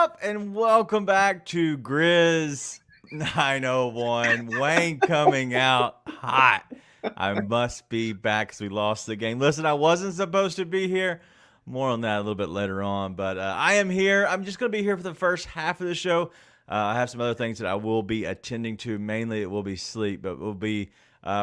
up? And welcome back to Grizz 901. Wayne coming out hot. I must be back because we lost the game. Listen, I wasn't supposed to be here. More on that a little bit later on. But I am here. I'm just going to be here for the first half of the show. I have some other things that I will be attending to. Mainly it will be sleep, but it will be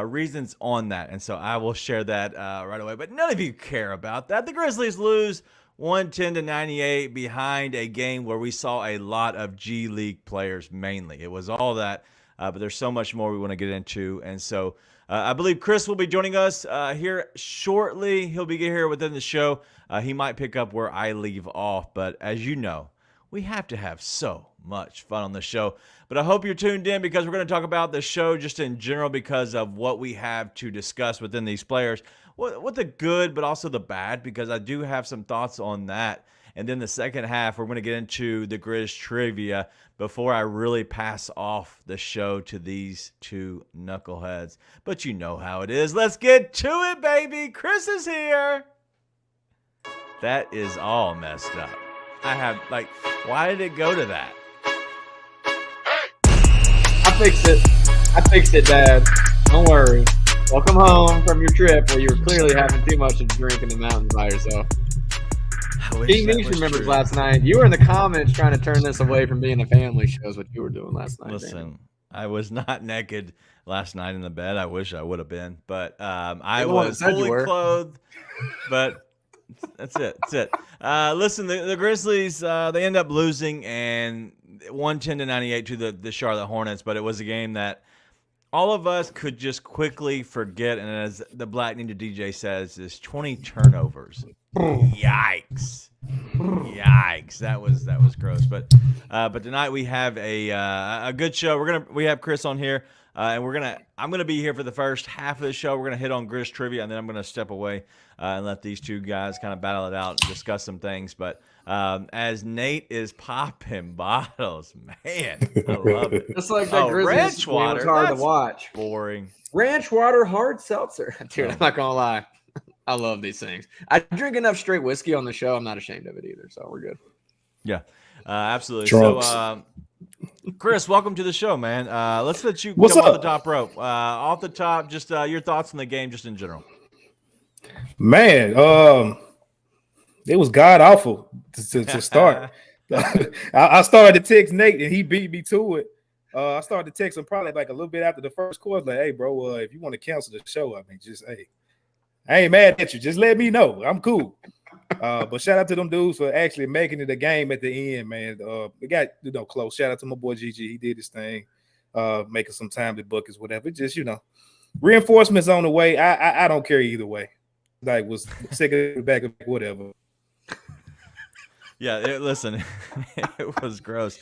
reasons on that. And so I will share that right away. But none of you care about that. The Grizzlies lose 110-98 behind a game where we saw a lot of G League players mainly. It was all that, but there's so much more we want to get into. And so I believe Chris will be joining us here shortly. He'll be here within the show. He might pick up where I leave off, but as you know, we have to have so much fun on the show. But I hope you're tuned in because we're going to talk about the show just in general because of what we have to discuss within these players. What the good, but also the bad, because I do have some thoughts on that. And then the second half, we're going to get into the Grizz trivia before I really pass off the show to these two knuckleheads. But you know how it is. Let's get to it, baby. Chris is here. That is all messed up. I have, why did it go to that? I fixed it, Dad. Don't worry. Welcome home from your trip where you were clearly having too much to drink in the mountains by yourself. King Niche remembers last night. You were in the comments trying to turn this away from being a family show is what you were doing last night. Listen, I was not naked last night in the bed. I wish I would have been. But I was fully clothed. But that's it. Listen, the Grizzlies, they end up losing and 110-98 to the Charlotte Hornets. But it was a game that all of us could just quickly forget, and as the Black Ninja DJ says, is 20 turnovers. Yikes! That was gross. But tonight we have a good show. We have Chris on here, and I'm gonna be here for the first half of the show. We're gonna hit on Grizz trivia, and then I'm gonna step away and let these two guys kind of battle it out and discuss some things. But as Nate is popping bottles, man, I love it. Just like that Grizzlies ranch water. Was hard to watch. Boring. Ranch water hard seltzer. Dude, I'm not gonna lie. I love these things. I drink enough straight whiskey on the show. I'm not ashamed of it either, so we're good. Yeah, absolutely. Drunks. So, Chris, welcome to the show, man. Let's let you What's come up? off the top rope. Off the top, just your thoughts on the game, just in general. Man, it was god awful to start. I started to text Nate and he beat me to it. I started to text him probably like a little bit after the first quarter, like, "Hey, bro, if you want to cancel the show, I mean, just I ain't mad at you. Just let me know. I'm cool." But shout out to them dudes for actually making it a game at the end, man. We got close. Shout out to my boy GG. He did his thing, making some timely buckets, whatever. Just reinforcements on the way. I don't care either way. Was sick of the back of whatever. Yeah, listen, it was gross.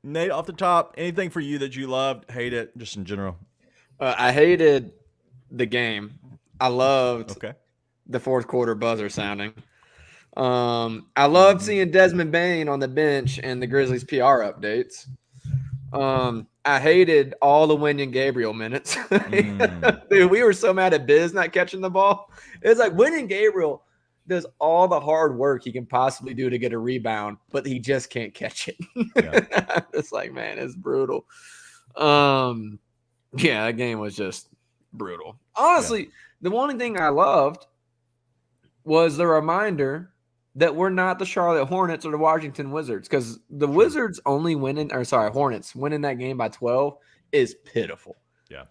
Nate, off the top, anything for you that you loved, hate it, just in general? I hated the game. I loved Okay. the fourth quarter buzzer sounding. I loved seeing Desmond Bain on the bench and the Grizzlies PR updates. I hated all the Wenyen Gabriel minutes. Dude, we were so mad at Biz not catching the ball. It's like Wenyen Gabriel does all the hard work he can possibly do to get a rebound, but he just can't catch it. Yeah. It's like, man, it's brutal. Yeah, that game was just brutal. Honestly, the one thing I loved was the reminder that we're not the Charlotte Hornets or the Washington Wizards, because the Wizards Hornets winning that game by 12 is pitiful. Yeah.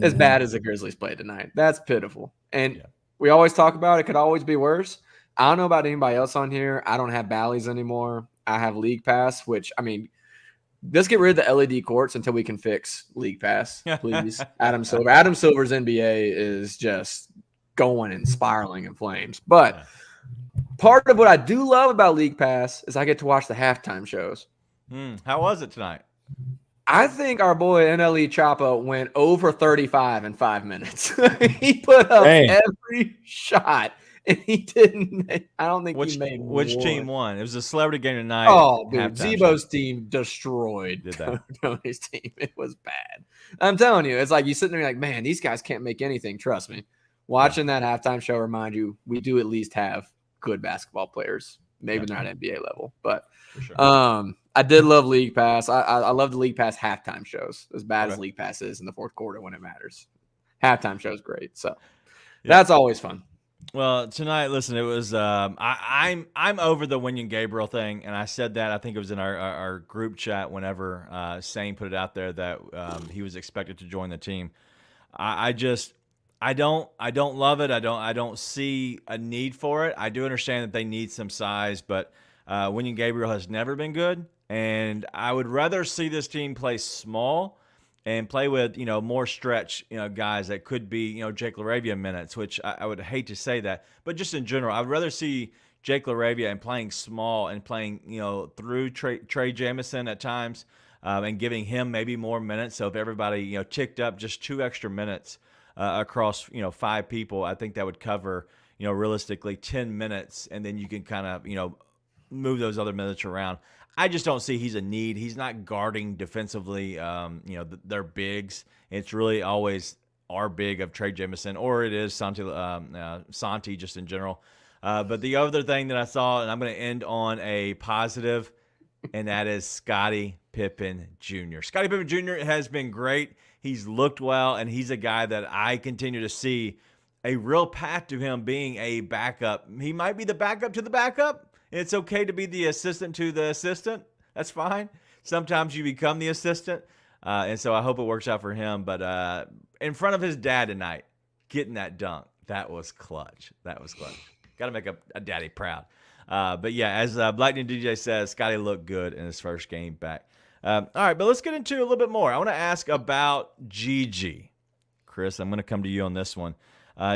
As bad as the Grizzlies played tonight. That's pitiful. And we always talk about it could always be worse. I don't know about anybody else on here. I don't have Bally's anymore. I have League Pass, which, I mean, let's get rid of the LED courts until we can fix League Pass, please. Adam Silver. Adam Silver's NBA is just going and spiraling in flames. But part of what I do love about League Pass is I get to watch the halftime shows. How was it tonight? I think our boy NLE Choppa went over 35 in 5 minutes. He put up every shot, and he didn't. I don't think he made which one. team won? It was a celebrity game tonight. Oh, dude, Zebo's team destroyed Tony's team. It was bad. I'm telling you, it's like you sitting there like, man, these guys can't make anything. Trust me. Watching that halftime show remind you, we do at least have good basketball players. Maybe they're not NBA level, but For sure. I did love League Pass. I love the League Pass halftime shows, as bad as Okay. League Pass is in the fourth quarter when it matters. Halftime shows great. So Yeah. that's always fun. Well, tonight, listen, it was I'm over the Wenyen Gabriel thing, and I said that, I think it was in our group chat whenever Sane put it out there that he was expected to join the team. I don't love it. I don't see a need for it. I do understand that they need some size, but Wenyen Gabriel has never been good, and I would rather see this team play small and play with, more stretch, guys that could be, Jake LaRavia minutes, which I would hate to say that, but just in general, I would rather see Jake LaRavia and playing small and playing, through Trey Jamison at times, and giving him maybe more minutes. So if everybody, ticked up just 2 extra minutes across, 5 people, I think that would cover, realistically 10 minutes, and then you can kind of, move those other minutes around. I just don't see he's a need. He's not guarding defensively, their bigs. It's really always our big of Trey Jamison, or it is Santi just in general. But the other thing that I saw, and I'm going to end on a positive, and that is Scottie Pippen Jr. Scottie Pippen Jr. has been great. He's looked well, and he's a guy that I continue to see a real path to him being a backup. He might be the backup to the backup. It's okay to be the assistant to the assistant. That's fine. Sometimes you become the assistant. And so I hope it works out for him. But in front of his dad tonight, getting that dunk, that was clutch. Got to make a daddy proud. But yeah, as Lightning DJ says, Scotty looked good in his first game back. All right, but let's get into a little bit more. I want to ask about Gigi. Chris, I'm going to come to you on this one.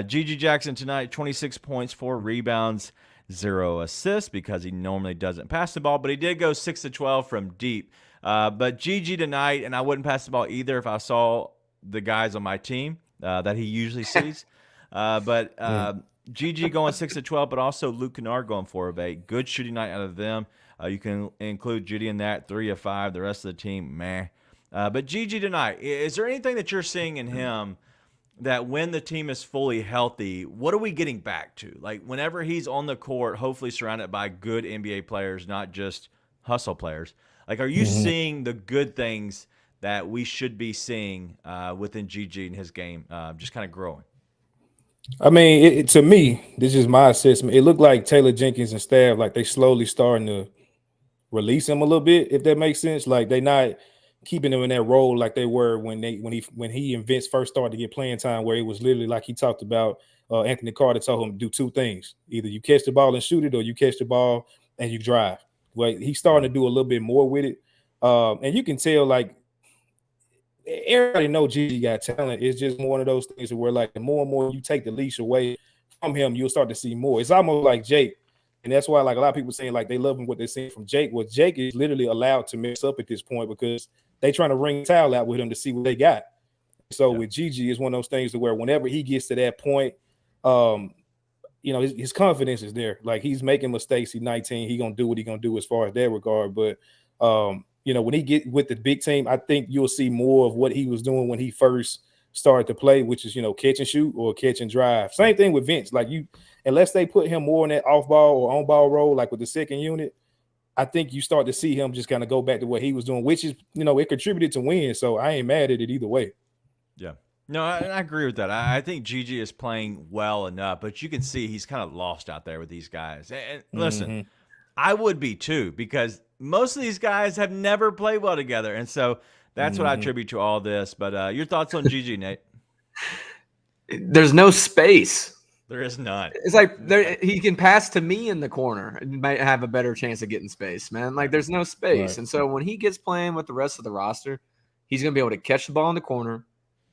Gigi Jackson tonight, 26 points, 4 rebounds, 0 assists because he normally doesn't pass the ball, but he did go 6 of 12 from deep. But Gigi tonight, and I wouldn't pass the ball either if I saw the guys on my team that he usually sees. But Gigi going 6 of 12, but also Luke Kennard going 4 of 8. Good shooting night out of them. You can include Judy in that, 3 of 5. The rest of the team, meh. But Gigi tonight, is there anything that you're seeing in him that when the team is fully healthy, what are we getting back to? Like whenever he's on the court, hopefully surrounded by good NBA players, not just hustle players. Like, are you seeing the good things that we should be seeing within Gigi and his game, just kind of growing? I mean, to me, this is my assessment. It looked like Taylor Jenkins and staff, like they slowly starting to release him a little bit, if that makes sense. Like they not keeping him in that role like they were when he and Vince first started to get playing time, where it was literally like he talked about. Anthony Carter told him to do 2 things: either you catch the ball and shoot it, or you catch the ball and you drive. Well, he's starting to do a little bit more with it, and you can tell like everybody know Gigi got talent. It's just one of those things where like the more and more you take the leash away from him, you'll start to see more. It's almost like Jake. And that's why, like, a lot of people saying, like, they love him what they're seeing from Jake. Well, Jake is literally allowed to mess up at this point because they trying to wring towel out with him to see what they got. So with Gigi, it's one of those things to where whenever he gets to that point, his confidence is there. Like, he's making mistakes. He's 19. He's going to do what he's going to do as far as that regard. But, when he get with the big team, I think you'll see more of what he was doing when he first started to play, which is, catch and shoot or catch and drive. Same thing with Vince. Like, unless they put him more in that off-ball or on-ball role, like with the second unit, I think you start to see him just kind of go back to what he was doing, which is, it contributed to win. So I ain't mad at it either way. Yeah. No, I agree with that. I think Gigi is playing well enough, but you can see he's kind of lost out there with these guys. And listen, I would be too, because most of these guys have never played well together. And so that's what I attribute to all this. But your thoughts on Gigi, Nate? There's no space. There is none. It's like he can pass to me in the corner and might have a better chance of getting space, man. Like there's no space. Right. And so when he gets playing with the rest of the roster, he's going to be able to catch the ball in the corner,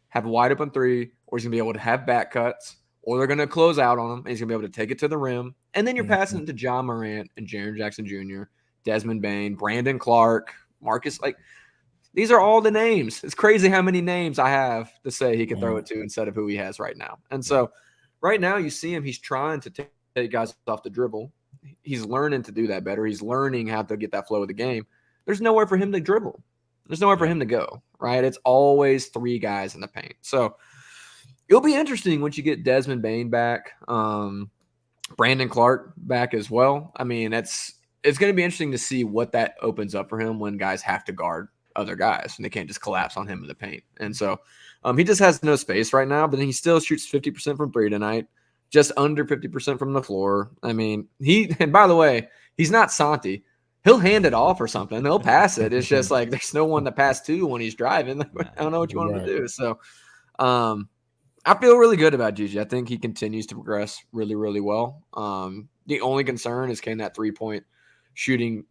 have a wide open 3, or he's going to be able to have back cuts, or they're going to close out on him, and he's going to be able to take it to the rim. And then you're passing it to John Morant and Jaren Jackson Jr., Desmond Bane, Brandon Clark, Marcus. Like, these are all the names. It's crazy how many names I have to say he can throw it to instead of who he has right now. And so right now you see him, he's trying to take guys off the dribble. He's learning to do that better. He's learning how to get that flow of the game. There's nowhere for him to dribble. There's nowhere for him to go, right? It's always 3 guys in the paint. So it'll be interesting once you get Desmond Bane back, Brandon Clark back as well. I mean, it's going to be interesting to see what that opens up for him when guys have to guard other guys and they can't just collapse on him in the paint. And so he just has no space right now, but then he still shoots 50% from three tonight, just under 50% from the floor. I mean, and by the way, he's not Santi. He'll hand it off or something. He'll pass it. It's just like there's no one to pass to when he's driving. I don't know what you want him to do. So I feel really good about Gigi. I think he continues to progress really, really well. The only concern is can that 3-point shooting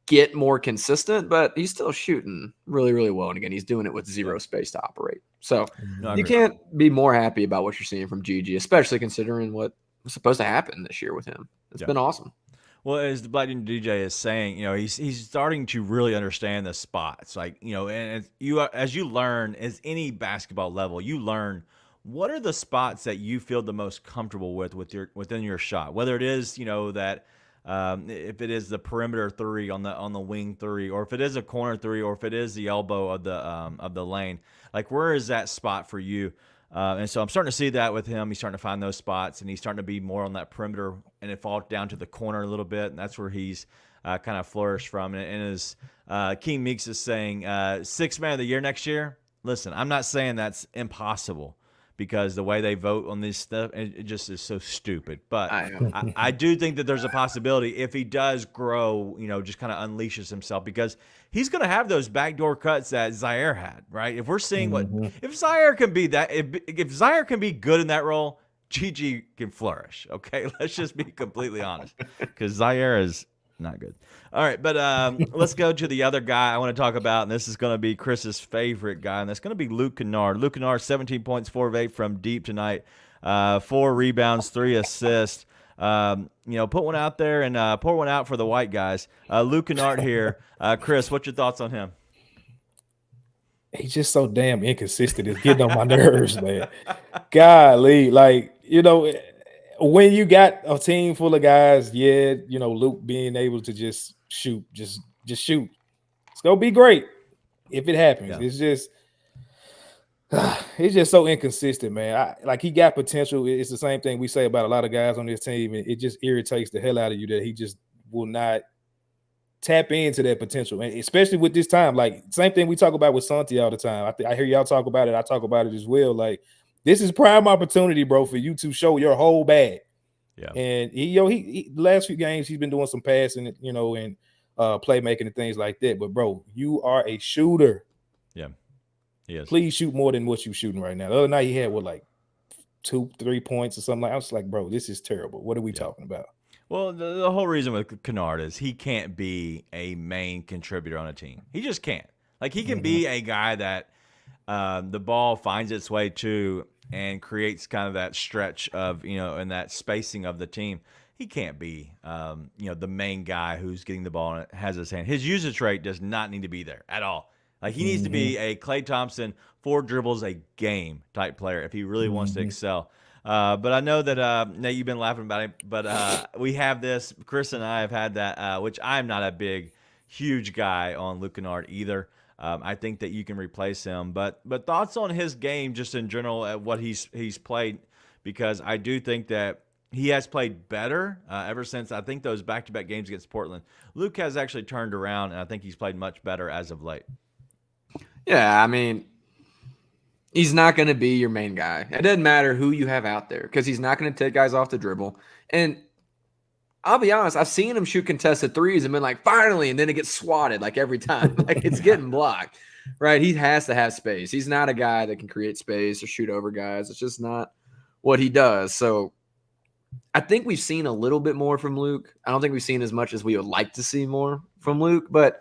get more consistent, but he's still shooting really, really well. And again, he's doing it with zero space to operate. So you can't be more happy about what you're seeing from Gigi, especially considering what was supposed to happen this year with him. It's been awesome. Well, as the Black Dude DJ is saying, he's starting to really understand the spots. Like, and as you learn, as any basketball level, you learn what are the spots that you feel the most comfortable within your shot. Whether it is, that if it is the perimeter three on the wing three, or if it is a corner three, or if it is the elbow of the lane, like where is that spot for you? And so I'm starting to see that with him. He's starting to find those spots, and he's starting to be more on that perimeter, and it falls down to the corner a little bit, and that's where he's kind of flourished from. And as King Meeks is saying, sixth man of the year next year, listen, I'm not saying that's impossible, because the way they vote on this stuff, it just is so stupid. But I do think that there's a possibility if he does grow, just kind of unleashes himself, because he's going to have those backdoor cuts that Zaire had, right? If we're seeing if Zaire can be that, if Zaire can be good in that role, Gigi can flourish. Okay, let's just be completely honest, because Zaire is not good. All right, but let's go to the other guy I want to talk about, and this is going to be Chris's favorite guy, and that's going to be Luke Kennard. Luke Kennard, 17 points, 4 of 8 from deep tonight, 4 rebounds, 3 assists. Put one out there and pour one out for the white guys. Luke Kennard here. Chris, what's your thoughts on him? He's just so damn inconsistent. It's getting on my nerves, man. Golly, when you got a team full of guys, Luke being able to just shoot, just shoot, it's gonna be great if it happens. Yeah. It's just so inconsistent, man. He got potential. It's the same thing we say about a lot of guys on this team, and it just irritates the hell out of you that he just will not tap into that potential, and especially with this time. Same thing we talk about with Santi all the time. I hear y'all talk about it. I talk about it as well. This is prime opportunity, bro, for you to show your whole bag. Yeah. And he the last few games he's been doing some passing, and playmaking and things like that. But bro, you are a shooter. Yeah. Yes. Please shoot more than what you're shooting right now. The other night he had 2-3 points or something. I was like, bro, this is terrible. What are we talking about? Well, the whole reason with Kennard is he can't be a main contributor on a team. He just can't. He can be a guy that the ball finds its way to and creates kind of that stretch of, and that spacing of the team. He can't be, the main guy who's getting the ball and has his hand. His usage rate does not need to be there at all. He needs to be a Klay Thompson 4 dribbles a game type player if he really wants to excel. But I know that Nate, you've been laughing about it, but we have this. Chris and I have had that, which I'm not a huge guy on Luke Kennard either. I think that you can replace him, but thoughts on his game just in general at what he's played, because I do think that he has played better ever since I think those back-to-back games against Portland. Luke has actually turned around, and I think he's played much better as of late. Yeah, I mean, he's not going to be your main guy. It doesn't matter who you have out there, because he's not going to take guys off the dribble. And I'll be honest, I've seen him shoot contested threes and been finally, and then it gets swatted every time. It's getting blocked, right? He has to have space. He's not a guy that can create space or shoot over guys. It's just not what he does. So I think we've seen a little bit more from Luke. I don't think we've seen as much as we would like to see more from Luke, but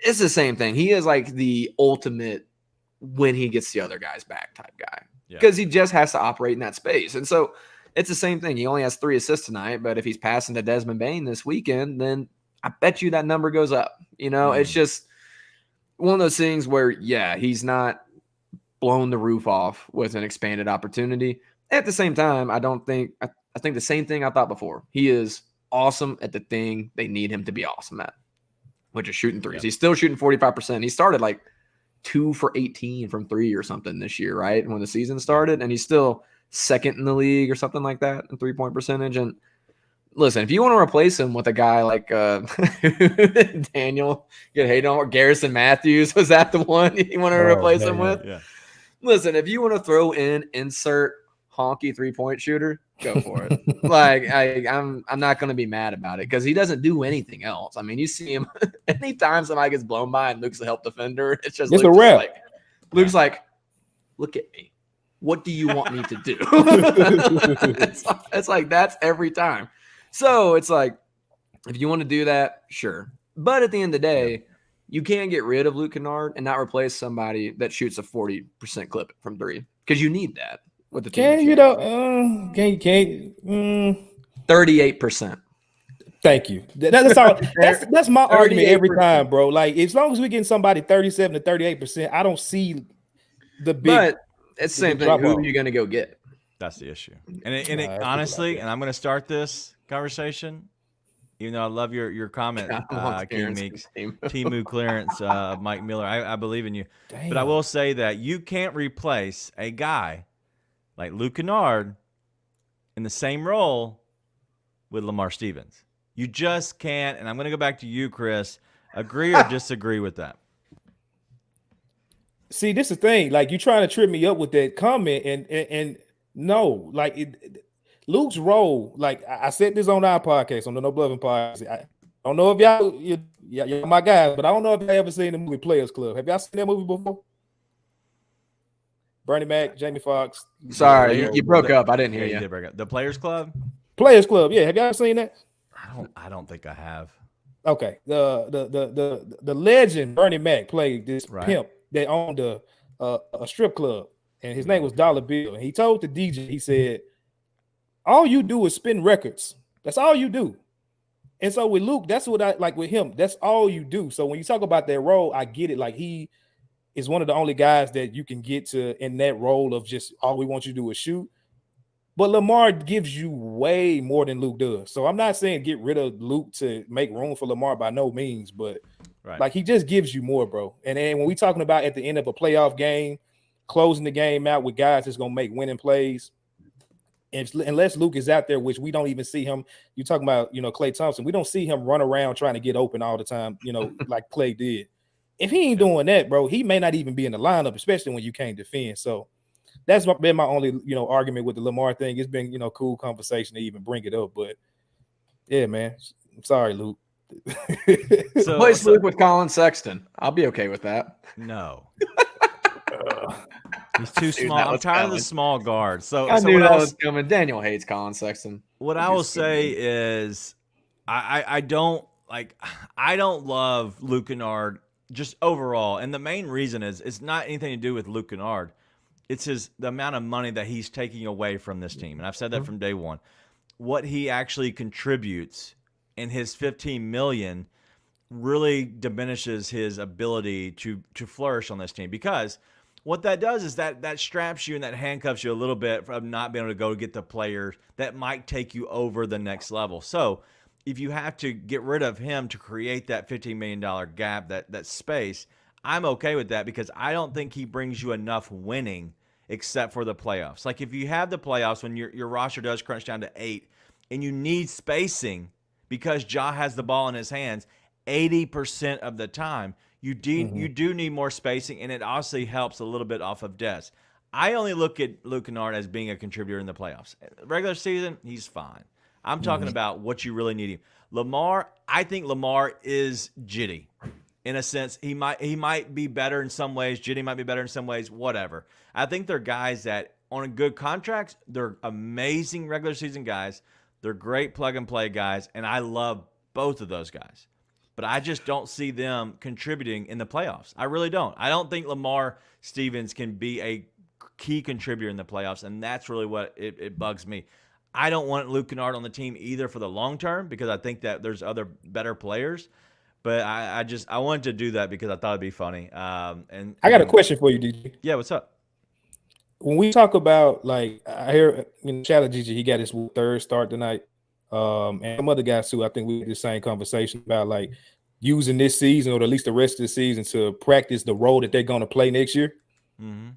it's the same thing. He is the ultimate when he gets the other guys back type guy, because he just has to operate in that space. And so it's the same thing. He only has 3 assists tonight, but if he's passing to Desmond Bane this weekend, then I bet you that number goes up. It's just one of those things where, he's not blown the roof off with an expanded opportunity. At the same time, I think the same thing I thought before. He is awesome at the thing they need him to be awesome at, which is shooting threes. He's still shooting 45%. He started 2 for 18 from 3 or something this year, right? When the season started, and he's still second in the league or something like that in 3-point percentage. And listen, if you want to replace him with a guy like Daniel, get hate on, or Garrison Matthews, was that the one you want to replace him with? Yeah. Listen, if you want to throw in insert honky 3-point shooter, go for it. Like I'm not going to be mad about it because he doesn't do anything else. I mean, you see him anytime somebody gets blown by and Luke's a help defender. It's a wrap. Luke's like, look at me. What do you want me to do? it's like that's every time. So it's like, if you want to do that, sure. But at the end of the day, you can't get rid of Luke Kennard and not replace somebody that shoots a 40% clip from three because you need that with the team. 38%. Thank you. That's all. That's my argument every time, bro. Like as long as we getting somebody 37 to 38%, I don't see the big. But it's the same thing. Who are you going to go get? That's the issue. And honestly, and I'm going to start this conversation, even though I love your comment, King Meeks, Timu clearance, Mike Miller. I believe in you. Damn. But I will say that you can't replace a guy like Luke Kennard in the same role with Lamar Stevens. You just can't. And I'm going to go back to you, Chris. Agree or disagree with that? See, this is the thing. Like you trying to trip me up with that comment, and no, like Luke's role. Like I said this on our podcast, on the No Bluffing podcast. I don't know if y'all my guys, but I don't know if y'all ever seen the movie Players Club. Have y'all seen that movie before? Bernie Mac, Jamie Foxx. Sorry, you broke up. I didn't hear you. You did break up. The Players Club. Players Club. Yeah, have y'all seen that? I don't think I have. Okay. The legend Bernie Mac played this pimp that owned a strip club, and his name was Dollar Bill. And he told the DJ, he said, all you do is spin records. That's all you do. And so with Luke, that's what I like with him. That's all you do. So when you talk about that role, I get it. Like he is one of the only guys that you can get to in that role of just all we want you to do is shoot. But Lamar gives you way more than Luke does. So I'm not saying get rid of Luke to make room for Lamar by no means, but like he just gives you more, bro. And then when we're talking about at the end of a playoff game, closing the game out with guys that's going to make winning plays, unless Luke is out there, which we don't even see him. You're talking about, Klay Thompson. We don't see him run around trying to get open all the time, like Klay did. If he ain't doing that, bro, he may not even be in the lineup, especially when you can't defend. So that's been my only, argument with the Lamar thing. It's been, cool conversation to even bring it up. But yeah, man, I'm sorry, Luke. Replace Luke with Colin Sexton. I'll be okay with that. No. He's too small. I'm tired of the small guard. So I knew that was coming. Daniel hates Colin Sexton. What I will say is I don't love Luke Kennard just overall. And the main reason is it's not anything to do with Luke Kennard. It's the amount of money that he's taking away from this team. And I've said that from day one. What he actually contributes in his $15 million really diminishes his ability to flourish on this team, because what that does is that straps you and that handcuffs you a little bit from not being able to go get the players that might take you over the next level. So if you have to get rid of him to create that $15 million gap, that space, I'm okay with that, because I don't think he brings you enough winning except for the playoffs. Like if you have the playoffs when your roster does crunch down to 8 and you need spacing because Ja has the ball in his hands 80% of the time, you do need more spacing, and it obviously helps a little bit off of Des. I only look at Luke Kennard as being a contributor in the playoffs. Regular season, he's fine. I'm talking about what you really need him. Lamar, I think Lamar is jitty. In a sense, he might be better in some ways. Jitty might be better in some ways, whatever. I think they're guys that on good contracts, they're amazing regular season guys. They're great plug-and-play guys, and I love both of those guys. But I just don't see them contributing in the playoffs. I really don't. I don't think Lamar Stevens can be a key contributor in the playoffs, and that's really what it bugs me. I don't want Luke Kennard on the team either for the long term, because I think that there's other better players. But I wanted to do that because I thought it'd be funny. And I got a question for you, DJ. Yeah, what's up? When we talk about, like, I hear shout out DJ, he got his third start tonight. And some other guys too. I think we had the same conversation about like using this season, or at least the rest of the season, to practice the role that they're going to play next year. Mm-hmm.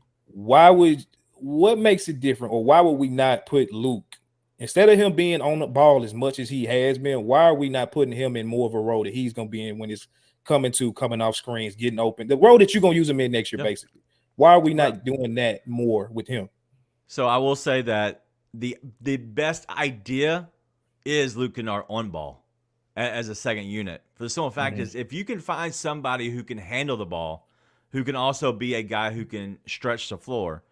What makes it different, or why would we not put Luke Instead of him being on the ball as much as he has been, why are we not putting him in more of a role that he's going to be in when it's coming off screens, getting open? The role that you're going to use him in next year, basically. Why are we not doing that more with him? So I will say that the best idea is Luke Kennard on ball as a second unit. For the simple fact is, if you can find somebody who can handle the ball, who can also be a guy who can stretch the floor,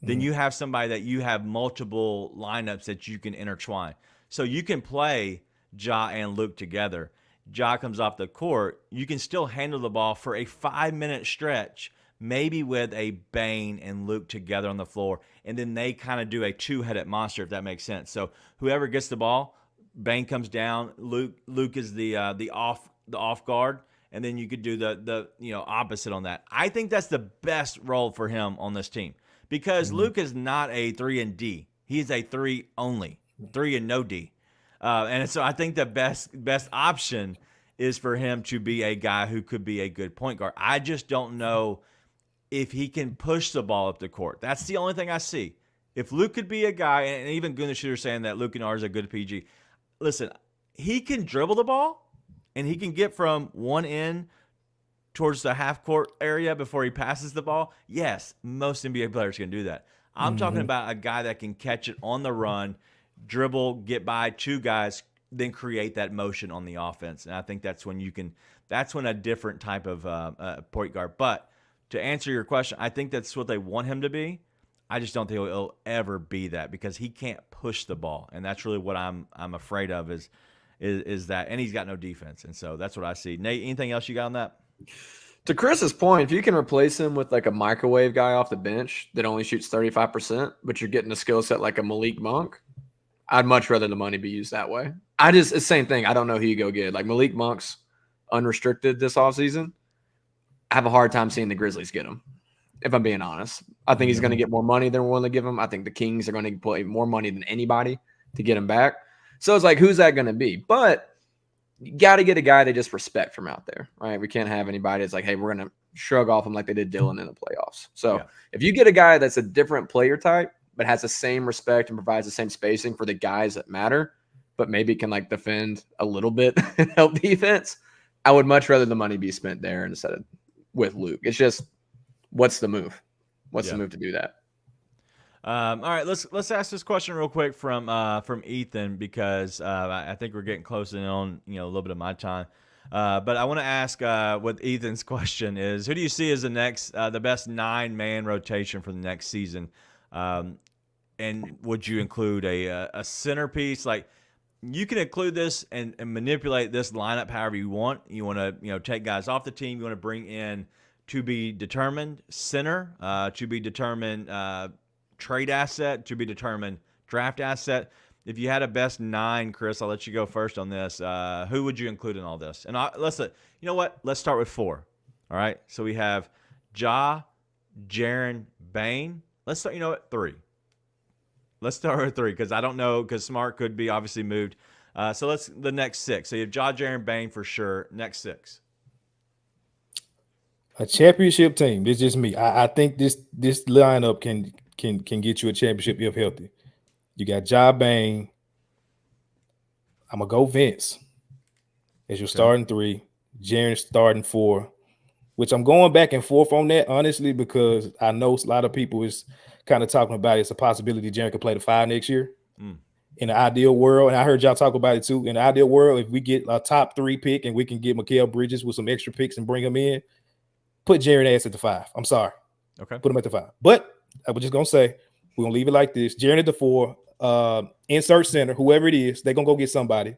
then you have somebody that you have multiple lineups that you can intertwine. So you can play Ja and Luke together. Ja comes off the court, you can still handle the ball for a 5-minute stretch, maybe with a Bane and Luke together on the floor, and then they kind of do a two-headed monster, if that makes sense. So whoever gets the ball, Bane comes down, Luke is the off guard, and then you could do the opposite on that. I think that's the best role for him on this team. Because Luke is not a 3 and D. He is a 3 only, 3 and no D. And so I think the best option is for him to be a guy who could be a good point guard. I just don't know if he can push the ball up the court. That's the only thing I see. If Luke could be a guy, and even Gunnar Shooter saying that Luke Kennard is a good PG. Listen, he can dribble the ball, and he can get from one end towards the half-court area before he passes the ball. Yes, most NBA players can do that. I'm talking about a guy that can catch it on the run, dribble, get by two guys, then create that motion on the offense. And I think that's when a different type of point guard. But to answer your question, I think that's what they want him to be. I just don't think he'll ever be that because he can't push the ball. And that's really what I'm afraid of is that. And he's got no defense. And so that's what I see. Nate, anything else you got on that? To Chris's point, if you can replace him with like a microwave guy off the bench that only shoots 35%, but you're getting a skill set like a Malik Monk, I'd much rather the money be used that way. It's the same thing. I don't know who you go get. Like Malik Monk's unrestricted this offseason. I have a hard time seeing the Grizzlies get him, if I'm being honest. I think he's going to get more money than we're willing to give him. I think the Kings are going to put more money than anybody to get him back. So it's like, who's that going to be? But you got to get a guy they just respect from out there, right? We can't have anybody that's like, hey, we're going to shrug off him like they did Dylan in the playoffs. So if you get a guy that's a different player type, but has the same respect and provides the same spacing for the guys that matter, but maybe can like defend a little bit and help defense, I would much rather the money be spent there instead of with Luke. It's just, what's the move? What's the move to do that? All right, let's ask this question real quick from Ethan because I think we're getting close in on a little bit of my time. But I want to ask what Ethan's question is: who do you see as the best 9-man rotation for the next season? And would you include a centerpiece? Like you can include this and manipulate this lineup however you want. You want to take guys off the team. You want to bring in to be determined center, to be determined trade asset, to be determined draft asset. If you had a best 9, Chris, I'll let you go first on this. Who would you include in all this? And let's start with 4. All right. So we have Ja, Jaren, Bane. Let's start. 3. Let's start with 3 because I don't know because Smart could be obviously moved. So the next 6. So you have Ja, Jaren, Bane for sure. Next 6. A championship team. This is just me. I think this lineup can get you a championship if healthy. You got Ja, Bane. I'm gonna go Vince as your starting 3. Jaren starting 4. Which I'm going back and forth on that honestly because I know a lot of people is kind of talking about it's a possibility Jaren could play the 5 next year. In the ideal world, and I heard y'all talk about it too. In the ideal world, if we get a top 3 pick and we can get Mikal Bridges with some extra picks and bring him in. Put Jaren ass at the 5. I'm sorry. Okay. Put him at the 5. But I was just going to say, we're going to leave it like this. Jaren at the 4. Insert center, whoever it is, they're going to go get somebody.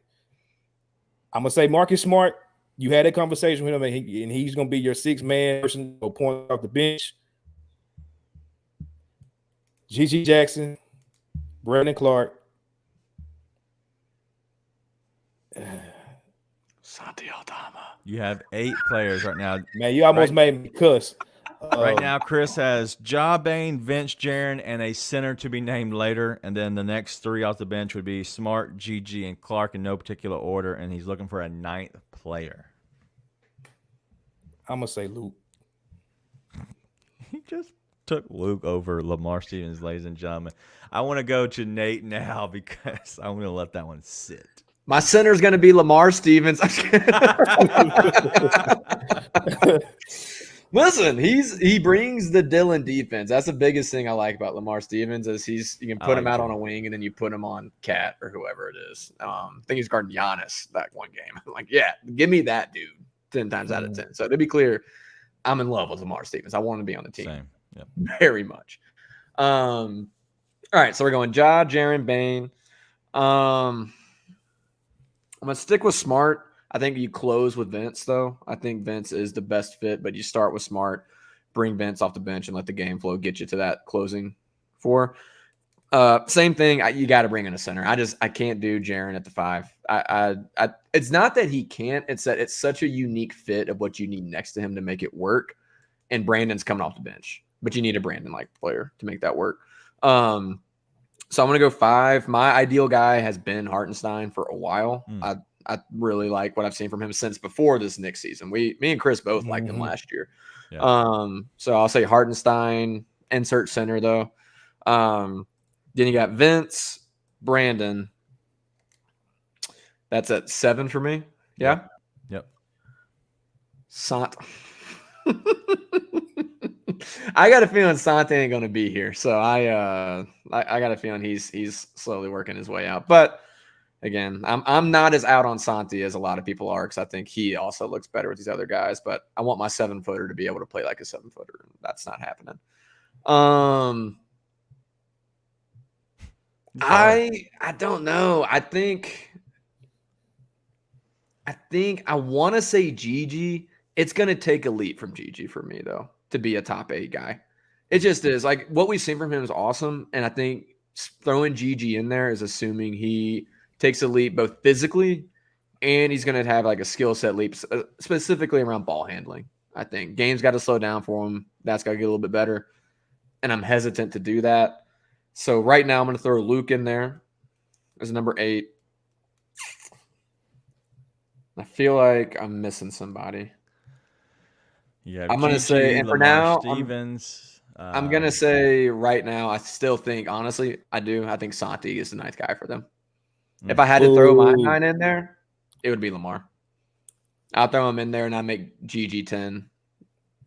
I'm going to say Marcus Smart. You had a conversation with him, and he's going to be your 6-man person or point off the bench. G.G. Jackson, Brandon Clark. Santi Aldama. You have 8 players right now. Man, you almost made me cuss. Right now, Chris has Ja, Bane, Vince, Jaren, and a center to be named later. And then the next 3 off the bench would be Smart, GG, and Clark in no particular order. And he's looking for a 9th player. I'm going to say Luke. took Luke over Lamar Stevens, ladies and gentlemen. I want to go to Nate now because I'm going to let that one sit. My center is going to be Lamar Stevens. Listen, he brings the Dillon defense. That's the biggest thing I like about Lamar Stevens is you can put him out on a wing and then you put him on Cat or whoever it is. I think he's guarding Giannis that one game. I'm like, yeah, give me that dude 10 times out of 10. So to be clear, I'm in love with Lamar Stevens. I want him to be on the team. Same. Yep. Very much. All right, so we're going Ja, Jaren, Bane. I'm going to stick with Smart. I think you close with Vince, though. I think Vince is the best fit, but you start with Smart, bring Vince off the bench, and let the game flow get you to that closing four. Same thing. You got to bring in a center. I can't do Jaren at the 5. It's not that he can't. It's that it's such a unique fit of what you need next to him to make it work. And Brandon's coming off the bench, but you need a Brandon-like player to make that work. So I'm going to go 5. My ideal guy has been Hartenstein for a while. I really like what I've seen from him since before this Knicks season. Me and Chris both liked him last year. Yeah. So I'll say Hartenstein, insert center though. Then you got Vince, Brandon. That's at 7 for me. Yeah. Yep. Sant. I got a feeling Sant ain't going to be here. So I got a feeling he's slowly working his way out. But again, I'm not as out on Santi as a lot of people are because I think he also looks better with these other guys. But I want my 7-footer to be able to play like a 7-footer. That's not happening. I don't know. I think I want to say Gigi. It's going to take a leap from Gigi for me though to be a top 8 guy. It just is. Like what we've seen from him is awesome, and I think throwing Gigi in there is assuming he takes a leap both physically and he's going to have like a skill set leap specifically around ball handling. I think game's got to slow down for him. That's got to get a little bit better. And I'm hesitant to do that. So right now I'm going to throw Luke in there as number 8. I feel like I'm missing somebody. Yeah, I'm going to say, and for now, Stevens. I'm going to say right now, I still think, honestly, I think Santi is the 9th guy for them. If I had to throw my 9 in there, it would be Lamar. I'll throw him in there and I make Gigi 10,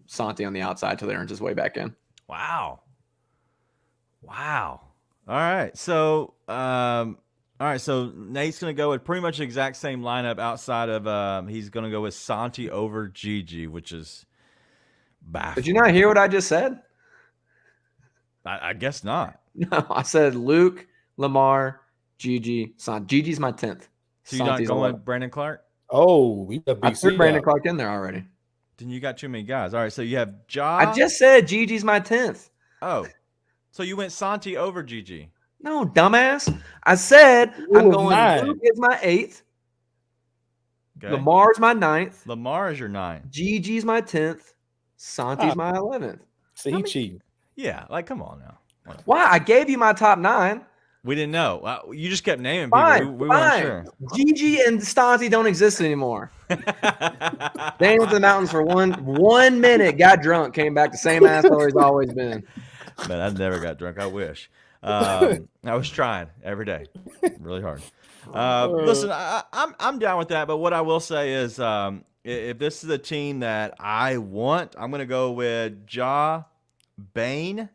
Santi on the outside till he earns his way back in. Wow. All right. So, So Nate's going to go with pretty much the exact same lineup outside of he's going to go with Santi over Gigi, which is baffling. Did you not hear what I just said? I guess not. No, I said Luke, Lamar, Gigi, Santi. Gigi's my 10th. So you're not going with Brandon Clark? Oh, we got I threw Brandon Clark in there already. Then you got too many guys. All right, so you have Ja. I just said Gigi's my 10th. Oh, so you went Santi over Gigi. No, dumbass. I said I'm going 9. Luke is my 8th. Okay. Lamar's my 9th. Lamar is your 9. Gigi's my 10th. Santi's my 11th. So he cheating. Yeah, like come on now. Why? I gave you my top 9. We didn't know. You just kept naming Fine, people. We weren't sure. Gigi and Santi don't exist anymore. They went to the mountains for one minute, got drunk, came back the same asshole he's always been. Man, I never got drunk. I wish. I was trying every day, really hard. Listen, I'm down with that. But what I will say is, if this is a team that I want, I'm going to go with Ja, Bane,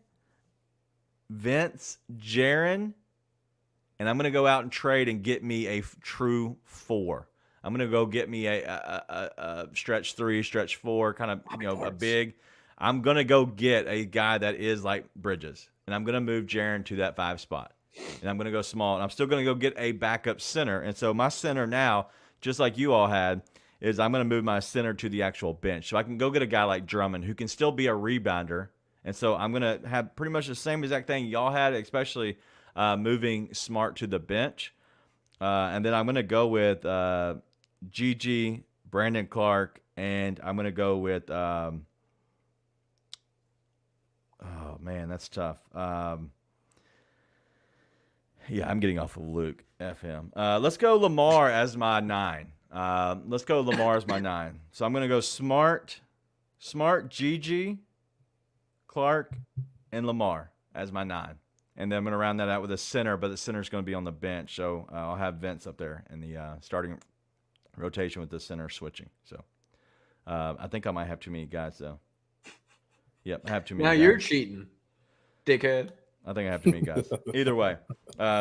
Vince, Jaren, and I'm going to go out and trade and get me a true 4. I'm going to go get me a stretch 3, stretch 4, kind of a big. I'm going to go get a guy that is like Bridges, and I'm going to move Jaren to that 5 spot, and I'm going to go small, and I'm still going to go get a backup center. And so my center now, just like you all had, is I'm going to move my center to the actual bench, so I can go get a guy like Drummond who can still be a rebounder. And so I'm going to have pretty much the same exact thing y'all had, especially moving Smart to the bench. And then I'm going to go with Gigi, Brandon Clark, and I'm going to go with oh, man, that's tough. Yeah, I'm getting off of Luke. F him. Let's go Lamar as my 9. Let's go Lamar as my 9. So I'm going to go Smart, Gigi, Clark, and Lamar as my 9. And then I'm going to round that out with a center, but the center's going to be on the bench. So I'll have Vince up there in the starting rotation with the center switching. So I think I might have too many guys, though. Yep, I have too many Now guys. you're cheating, dickhead. I think I have too many guys. Either way,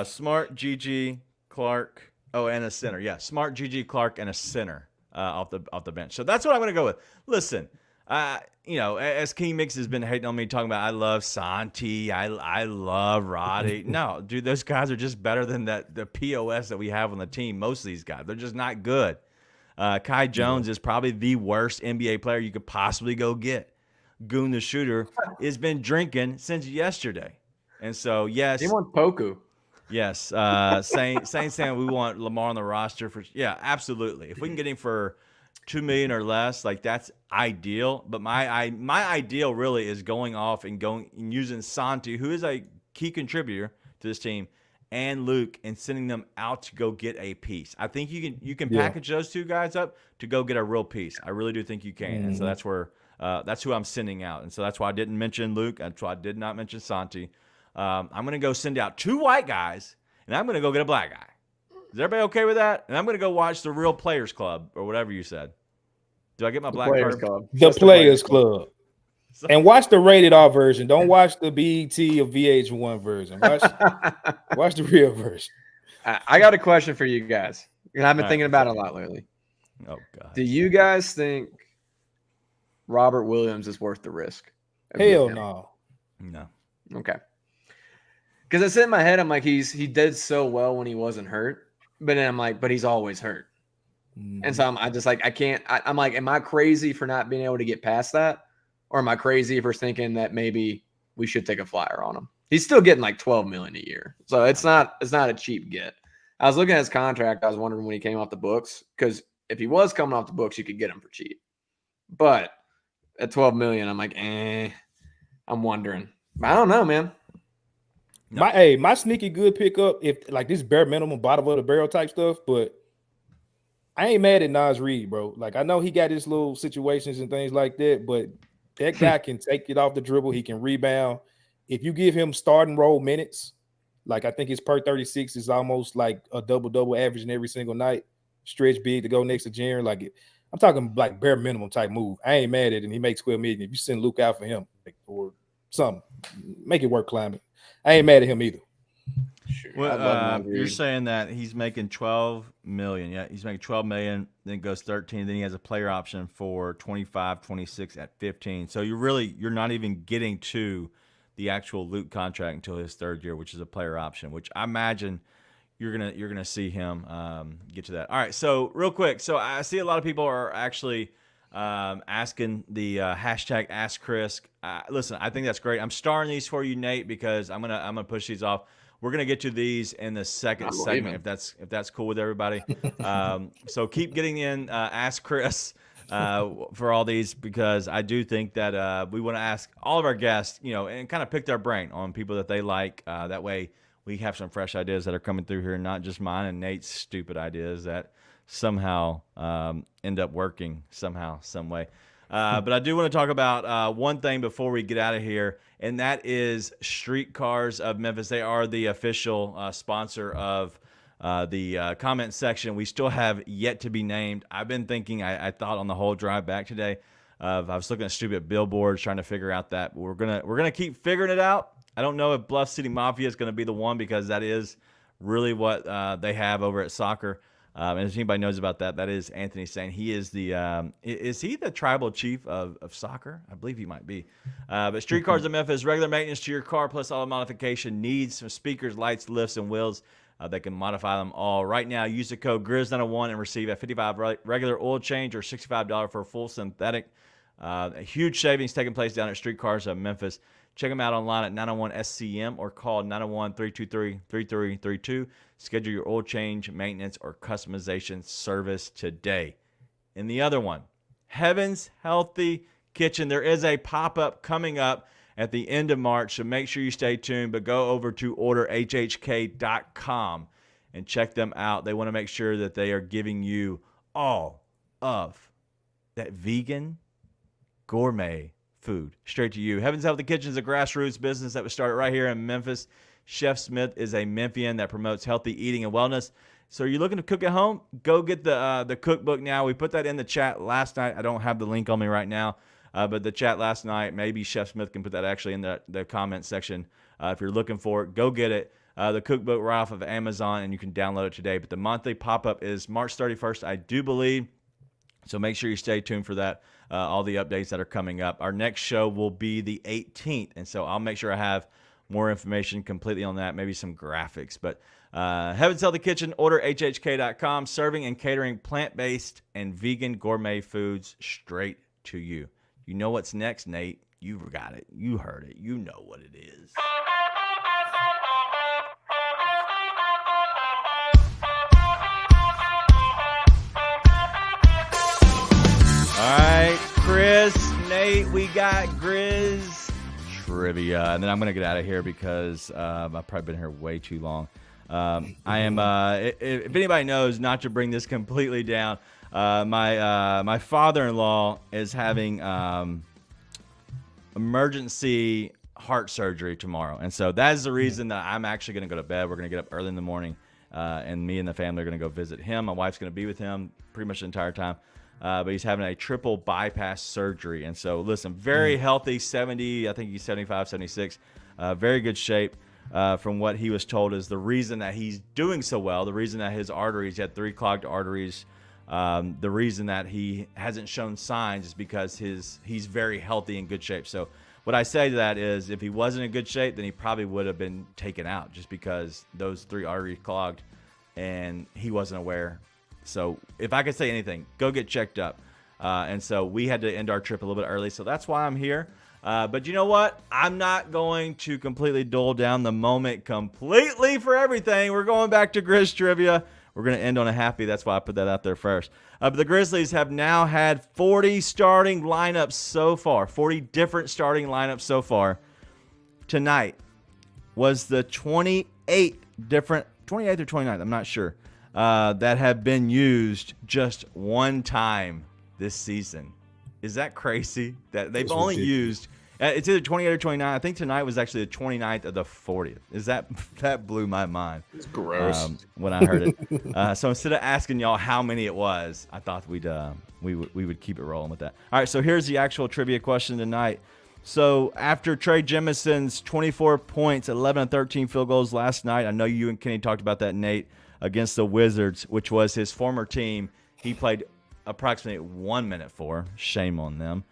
Smart, GG, Clark. Oh, and a center. Yeah, Smart, GG, Clark, and a center off the bench. So that's what I'm going to go with. Listen, as King Mix has been hating on me, talking about I love Santi, I love Roddy. No, dude, those guys are just better than the POS that we have on the team. Most of these guys, they're just not good. Kai Jones is probably the worst NBA player you could possibly go get. Goon the shooter has been drinking since yesterday. And so, yes. He wants Poku. Yes. Saying we want Lamar on the roster for, yeah, absolutely. If we can get him for $2 million or less, like that's ideal. But my ideal really is going off and using Santi, who is a key contributor to this team, and Luke, and sending them out to go get a piece. I think you can package those two guys up to go get a real piece. I really do think you can. And so that's where that's who I'm sending out. And so that's why I didn't mention Luke. That's why I did not mention Santi. I'm going to go send out 2 white guys, and I'm going to go get a black guy. Is everybody okay with that? And I'm going to go watch the Real Players Club, or whatever you said. Do I get my black card? The Players Club. And watch the rated R version. Don't watch the BET or VH1 version. Watch the real version. I got a question for you guys. And I've been thinking about it a lot lately. Oh, God. Do you guys think Robert Williams is worth the risk? Hell no. No. Okay. Because I said in my head, I'm like, he did so well when he wasn't hurt. But then I'm like, but he's always hurt. And so I just like, I can't. I'm like, am I crazy for not being able to get past that? Or am I crazy for thinking that maybe we should take a flyer on him? He's still getting like $12 million a year. So it's not a cheap get. I was looking at his contract. I was wondering when he came off the books, because if he was coming off the books, you could get him for cheap. But at $12 million, I'm like, I'm wondering. I don't know, man. No. My sneaky good pickup, if like this bare minimum bottom of the barrel type stuff, but I ain't mad at Nas Reed, bro. Like I know he got his little situations and things like that, but that guy can take it off the dribble. He can rebound. If you give him starting role minutes, like I think his per 36 is almost like a double averaging every single night. Stretch big to go next to Jaren. Like I'm talking like bare minimum type move. I ain't mad at it. And he makes $12 million. If you send Luke out for him or something, make it work climbing. I ain't mad at him either. Well, you're saying that he's making $12 million. Yeah, he's making $12 million, then goes 13. Then he has a player option for 25, 26 at 15. So you're not even getting to the actual Luke contract until his 3rd year, which is a player option, which I imagine you're gonna see him get to that. All right, so real quick, so I see a lot of people are actually asking the hashtag Ask Chris. Listen, I think that's great. I'm starring these for you, Nate, because I'm gonna push these off. We're gonna get to these in the second segment, if that's cool with everybody. So keep getting in Ask Chris for all these, because I do think that we want to ask all of our guests, and kind of pick their brain on people that they like. That way we have some fresh ideas that are coming through here, not just mine and Nate's stupid ideas that somehow end up working somehow, some way. But I do want to talk about one thing before we get out of here, and that is Streetcars of Memphis. They are the official sponsor of the comment section. We still have yet to be named. I've been thinking, I thought on the whole drive back today, I was looking at stupid billboards trying to figure out that. We're gonna keep figuring it out. I don't know if Bluff City Mafia is going to be the one, because that is really what they have over at soccer. And if anybody knows about that, that is Anthony saying he is is he the tribal chief of soccer? I believe he might be. But Streetcars of Memphis, regular maintenance to your car plus all modification needs, some speakers, lights, lifts, and wheels. They can modify them all. Right now, use the code Grizz901 and receive a $55 regular oil change or $65 for a full synthetic. A huge savings taking place down at Streetcars of Memphis. Check them out online at 901-SCM or call 901-323-3332. Schedule your oil change, maintenance, or customization service today. And the other one, Heaven's Healthy Kitchen. There is a pop-up coming up at the end of March, so make sure you stay tuned. But go over to orderhhk.com and check them out. They want to make sure that they are giving you all of that vegan, gourmet food straight to you. Heaven's Healthy Kitchen is a grassroots business that was started right here in Memphis. Chef Smith is a Memphian that promotes healthy eating and wellness. So you're looking to cook at home? Go get the cookbook now. We put that in the chat last night. I don't have the link on me right now, but the chat last night, maybe Chef Smith can put that actually in the comment section. If you're looking for it, go get it. The cookbook right off of Amazon, and you can download it today. But the monthly pop-up is March 31st, I do believe. So make sure you stay tuned for that, all the updates that are coming up. Our next show will be the 18th, and so I'll make sure I have more information completely on that, maybe some graphics. But Heaven's Healthy Kitchen, order hhk.com, serving and catering plant-based and vegan gourmet foods straight to you. You know what's next, Nate. You got it. You heard it. You know what it is. All right, Chris, Nate, we got Grizz trivia, and then I'm going to get out of here because I've probably been here way too long. I am, if anybody knows, not to bring this completely down, my father-in-law is having emergency heart surgery tomorrow, and so that is the reason that I'm actually going to go to bed. We're going to get up early in the morning, and me and the family are going to go visit him. My wife's going to be with him pretty much the entire time. But he's having a triple bypass surgery. And so, listen, very healthy, 70, I think he's 75, 76, very good shape. From what he was told is the reason that he's doing so well, the reason that his arteries, he had 3 clogged arteries, the reason that he hasn't shown signs is because he's very healthy and good shape. So what I say to that is if he wasn't in good shape, then he probably would have been taken out just because those 3 arteries clogged and he wasn't aware. So if I could say anything, go get checked up. And so we had to end our trip a little bit early. So that's why I'm here. But you know what? I'm not going to completely dull down the moment completely for everything. We're going back to Grizz trivia. We're going to end on a happy. That's why I put that out there first. But the Grizzlies have now had 40 starting lineups so far, 40 different starting lineups so far. Tonight was the 28th or 29th, I'm not sure. That have been used just one time this season. Is that crazy? That they've only used, it's either 28 or 29. I think tonight was actually the 29th of the 40th. That blew my mind. It's gross. When I heard it. So instead of asking y'all how many it was, I thought we would keep it rolling with that. All right, so here's the actual trivia question tonight. So after Trey Jemison's 24 points, 11 and 13 field goals last night, I know you and Kenny talked about that, Nate, against the Wizards, which was his former team. He played approximately 1 minute for. Shame on them.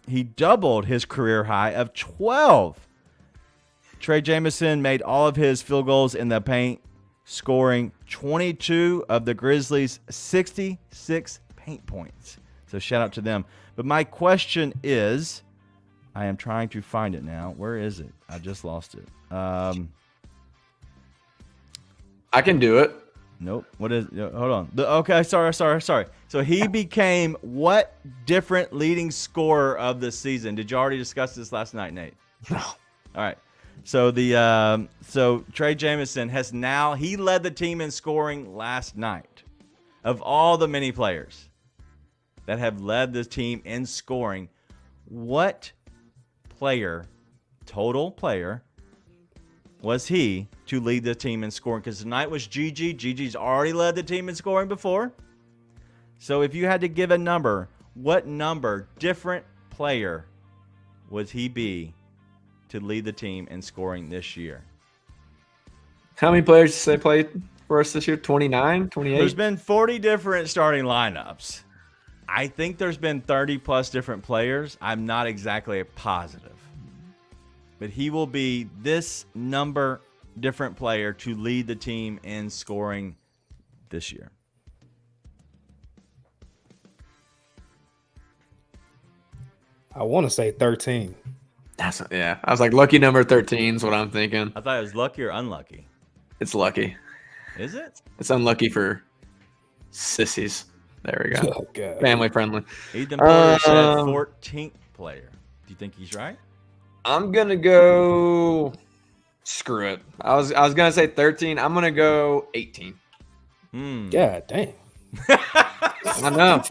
He doubled his career high of 12. Trey Jamison made all of his field goals in the paint, scoring 22 of the Grizzlies' 66 paint points. So shout out to them. But my question is, I am trying to find it now. Where is it? I just lost it. I can do it. Nope. What is? Hold on. Okay. Sorry. So he became what different leading scorer of the season? Did you already discuss this last night, Nate? No. All right. So so Trey Jamison has now, he led the team in scoring last night. Of all the many players that have led the team in scoring, what total player was he to lead the team in scoring? Because tonight was Gigi. Gigi's already led the team in scoring before. So if you had to give a number, what different player would he be to lead the team in scoring this year? How many players did they play for us this year? 29, 28? There's been 40 different starting lineups. I think there's been 30 plus different players. I'm not exactly positive. But he will be this number different player to lead the team in scoring this year. I want to say 13. Yeah. I was like, lucky number 13 is what I'm thinking. I thought it was lucky or unlucky. It's lucky. Is it? It's unlucky for sissies. There we go. Oh, God. Family friendly. Ethan Porter said 14th player. Do you think he's right? I'm gonna go. Screw it. I was gonna say 13. I'm gonna go 18. God dang. I know.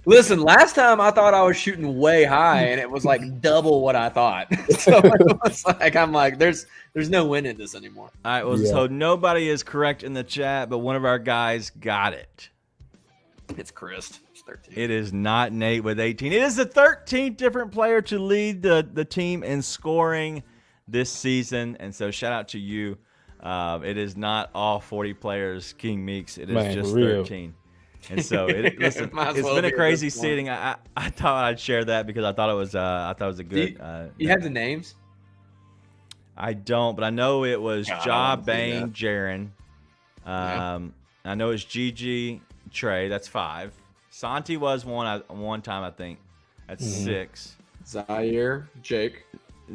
Listen, last time I thought I was shooting way high, and it was like double what I thought. So it was like, I'm like, there's no win in this anymore. All right, well, so nobody is correct in the chat, but one of our guys got it. It's Chris. It's 13. It is not Nate with 18. It is the 13th different player to lead the team in scoring this season, and so shout out to you. It is not all 40 players, King Meeks. It is just 13. And so, listen, it's been a crazy seating. I thought I'd share that because I thought it was a good. You have the names? I don't, but I know it was Ja, Bane, Jaron. I know it's Gigi, Trey. That's 5. Santi was one time, I think. That's 6. Zaire, Jake.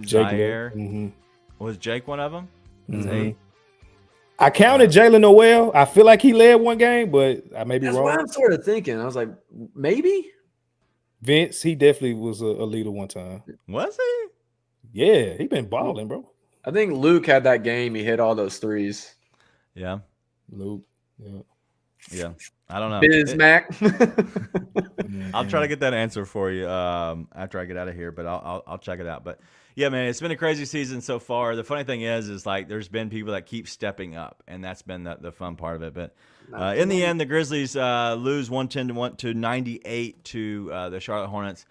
Zaire. Was Jake one of them? That's 8. I counted Jalen Noel. I feel like he led one game, but I may be wrong. That's what I'm sort of thinking. I was like, maybe? Vince, he definitely was a leader one time. Was he? Yeah, he been balling, bro. I think Luke had that game. He hit all those threes. Yeah. Luke. Yeah. I don't know. Bismack. I'll try to get that answer for you after I get out of here, but I'll check it out. But yeah, man, it's been a crazy season so far. The funny thing is like there's been people that keep stepping up, and that's been the fun part of it. But in the end, the Grizzlies lose 110 to 98 to the Charlotte Hornets,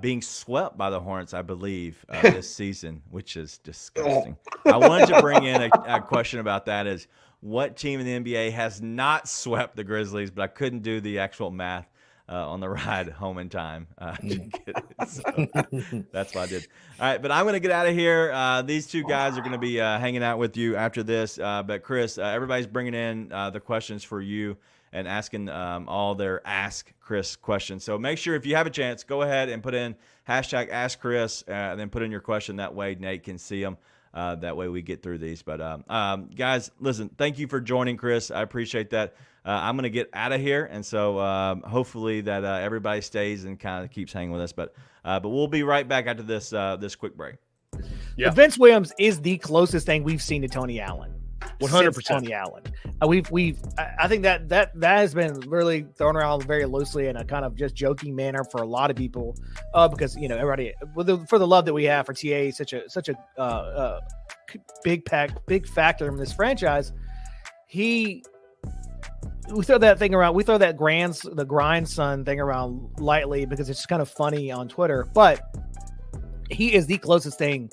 being swept by the Hornets, I believe, this season, which is disgusting. I wanted to bring in a question about that is what team in the NBA has not swept the Grizzlies, but I couldn't do the actual math on the ride home in time. So that's what I did. All right, but I'm going to get out of here. These two guys are going to be hanging out with you after this. But Chris, everybody's bringing in the questions for you and asking all their Ask Chris questions. So make sure if you have a chance, go ahead and put in hashtag Ask Chris, and then put in your question. That way Nate can see them. That way we get through these. But guys, listen, thank you for joining, Chris. I appreciate that. I'm going to get out of here, and so hopefully that everybody stays and kind of keeps hanging with us. But we'll be right back after this quick break. Yeah, but Vince Williams is the closest thing we've seen to Tony Allen. 100% Tony Allen. I think that has been really thrown around very loosely in a kind of just joking manner for a lot of people, because everybody for the love that we have for TA, such a big factor in this franchise. We throw that thing around. We throw that the grandson thing around lightly because it's just kind of funny on Twitter. But he is the closest thing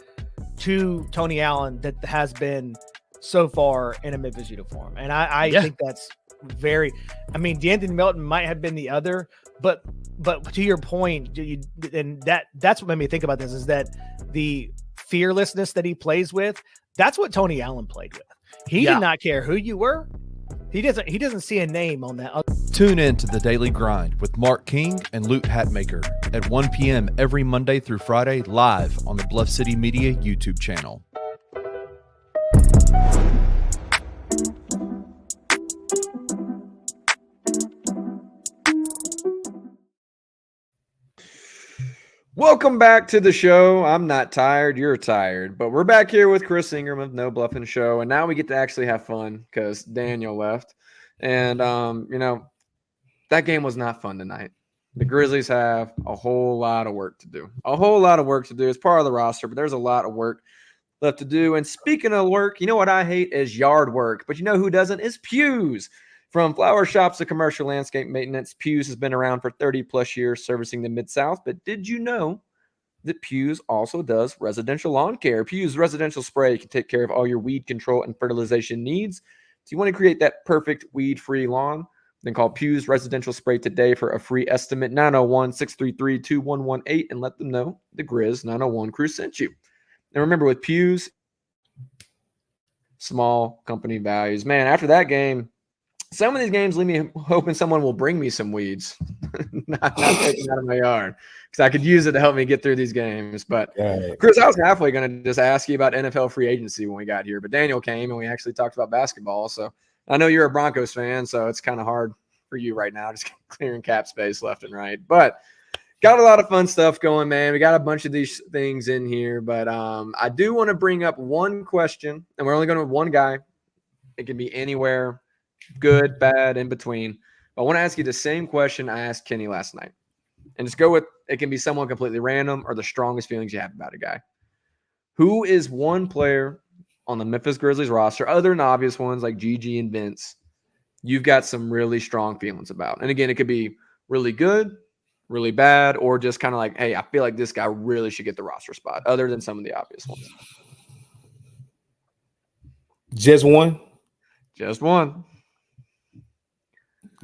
to Tony Allen that has been so far in a Memphis uniform. And I think that's very, D'Anthony Melton might have been the other, but to your point, and that's what made me think about this, is that the fearlessness that he plays with, that's what Tony Allen played with. He did not care who you were. He doesn't see a name on that. Tune in to The Daily Grind with Mark King and Luke Hatmaker at 1 p.m. every Monday through Friday, live on the Bluff City Media YouTube channel. Welcome back to the show. I'm not tired. You're tired. But we're back here with Chris Ingram of No Bluffing Show. And now we get to actually have fun because Daniel left. And, that game was not fun tonight. The Grizzlies have a whole lot of work to do. A whole lot of work to do. It's part of the roster, but there's a lot of work left to do. And speaking of work, you know what I hate is yard work. But you know who doesn't? Is Pews. From flower shops to commercial landscape maintenance, Pews has been around for 30-plus years servicing the Mid-South. But did you know that Pews also does residential lawn care? Pews Residential Spray can take care of all your weed control and fertilization needs. So you want to create that perfect weed-free lawn? Then call Pews Residential Spray today for a free estimate, 901-633-2118, and let them know the Grizz 901 crew sent you. And remember, with Pews, small company values. Man, after that game, some of these games leave me hoping someone will bring me some weeds, not taking out of my yard, because I could use it to help me get through these games. But Chris, I was halfway going to just ask you about NFL free agency when we got here, but Daniel came and we actually talked about basketball. So I know you're a Broncos fan, so it's kind of hard for you right now, just clearing cap space left and right. But got a lot of fun stuff going, man. We got a bunch of these things in here, but I do want to bring up one question, and we're only going with one guy. It can be anywhere. Good, bad, in between. But I want to ask you the same question I asked Kenny last night. And just go with it can be someone completely random or the strongest feelings you have about a guy. Who is one player on the Memphis Grizzlies roster, other than obvious ones like Gigi and Vince, you've got some really strong feelings about? And again, it could be really good, really bad, or just kind of like, hey, I feel like this guy really should get the roster spot, other than some of the obvious ones. Just one. Just one.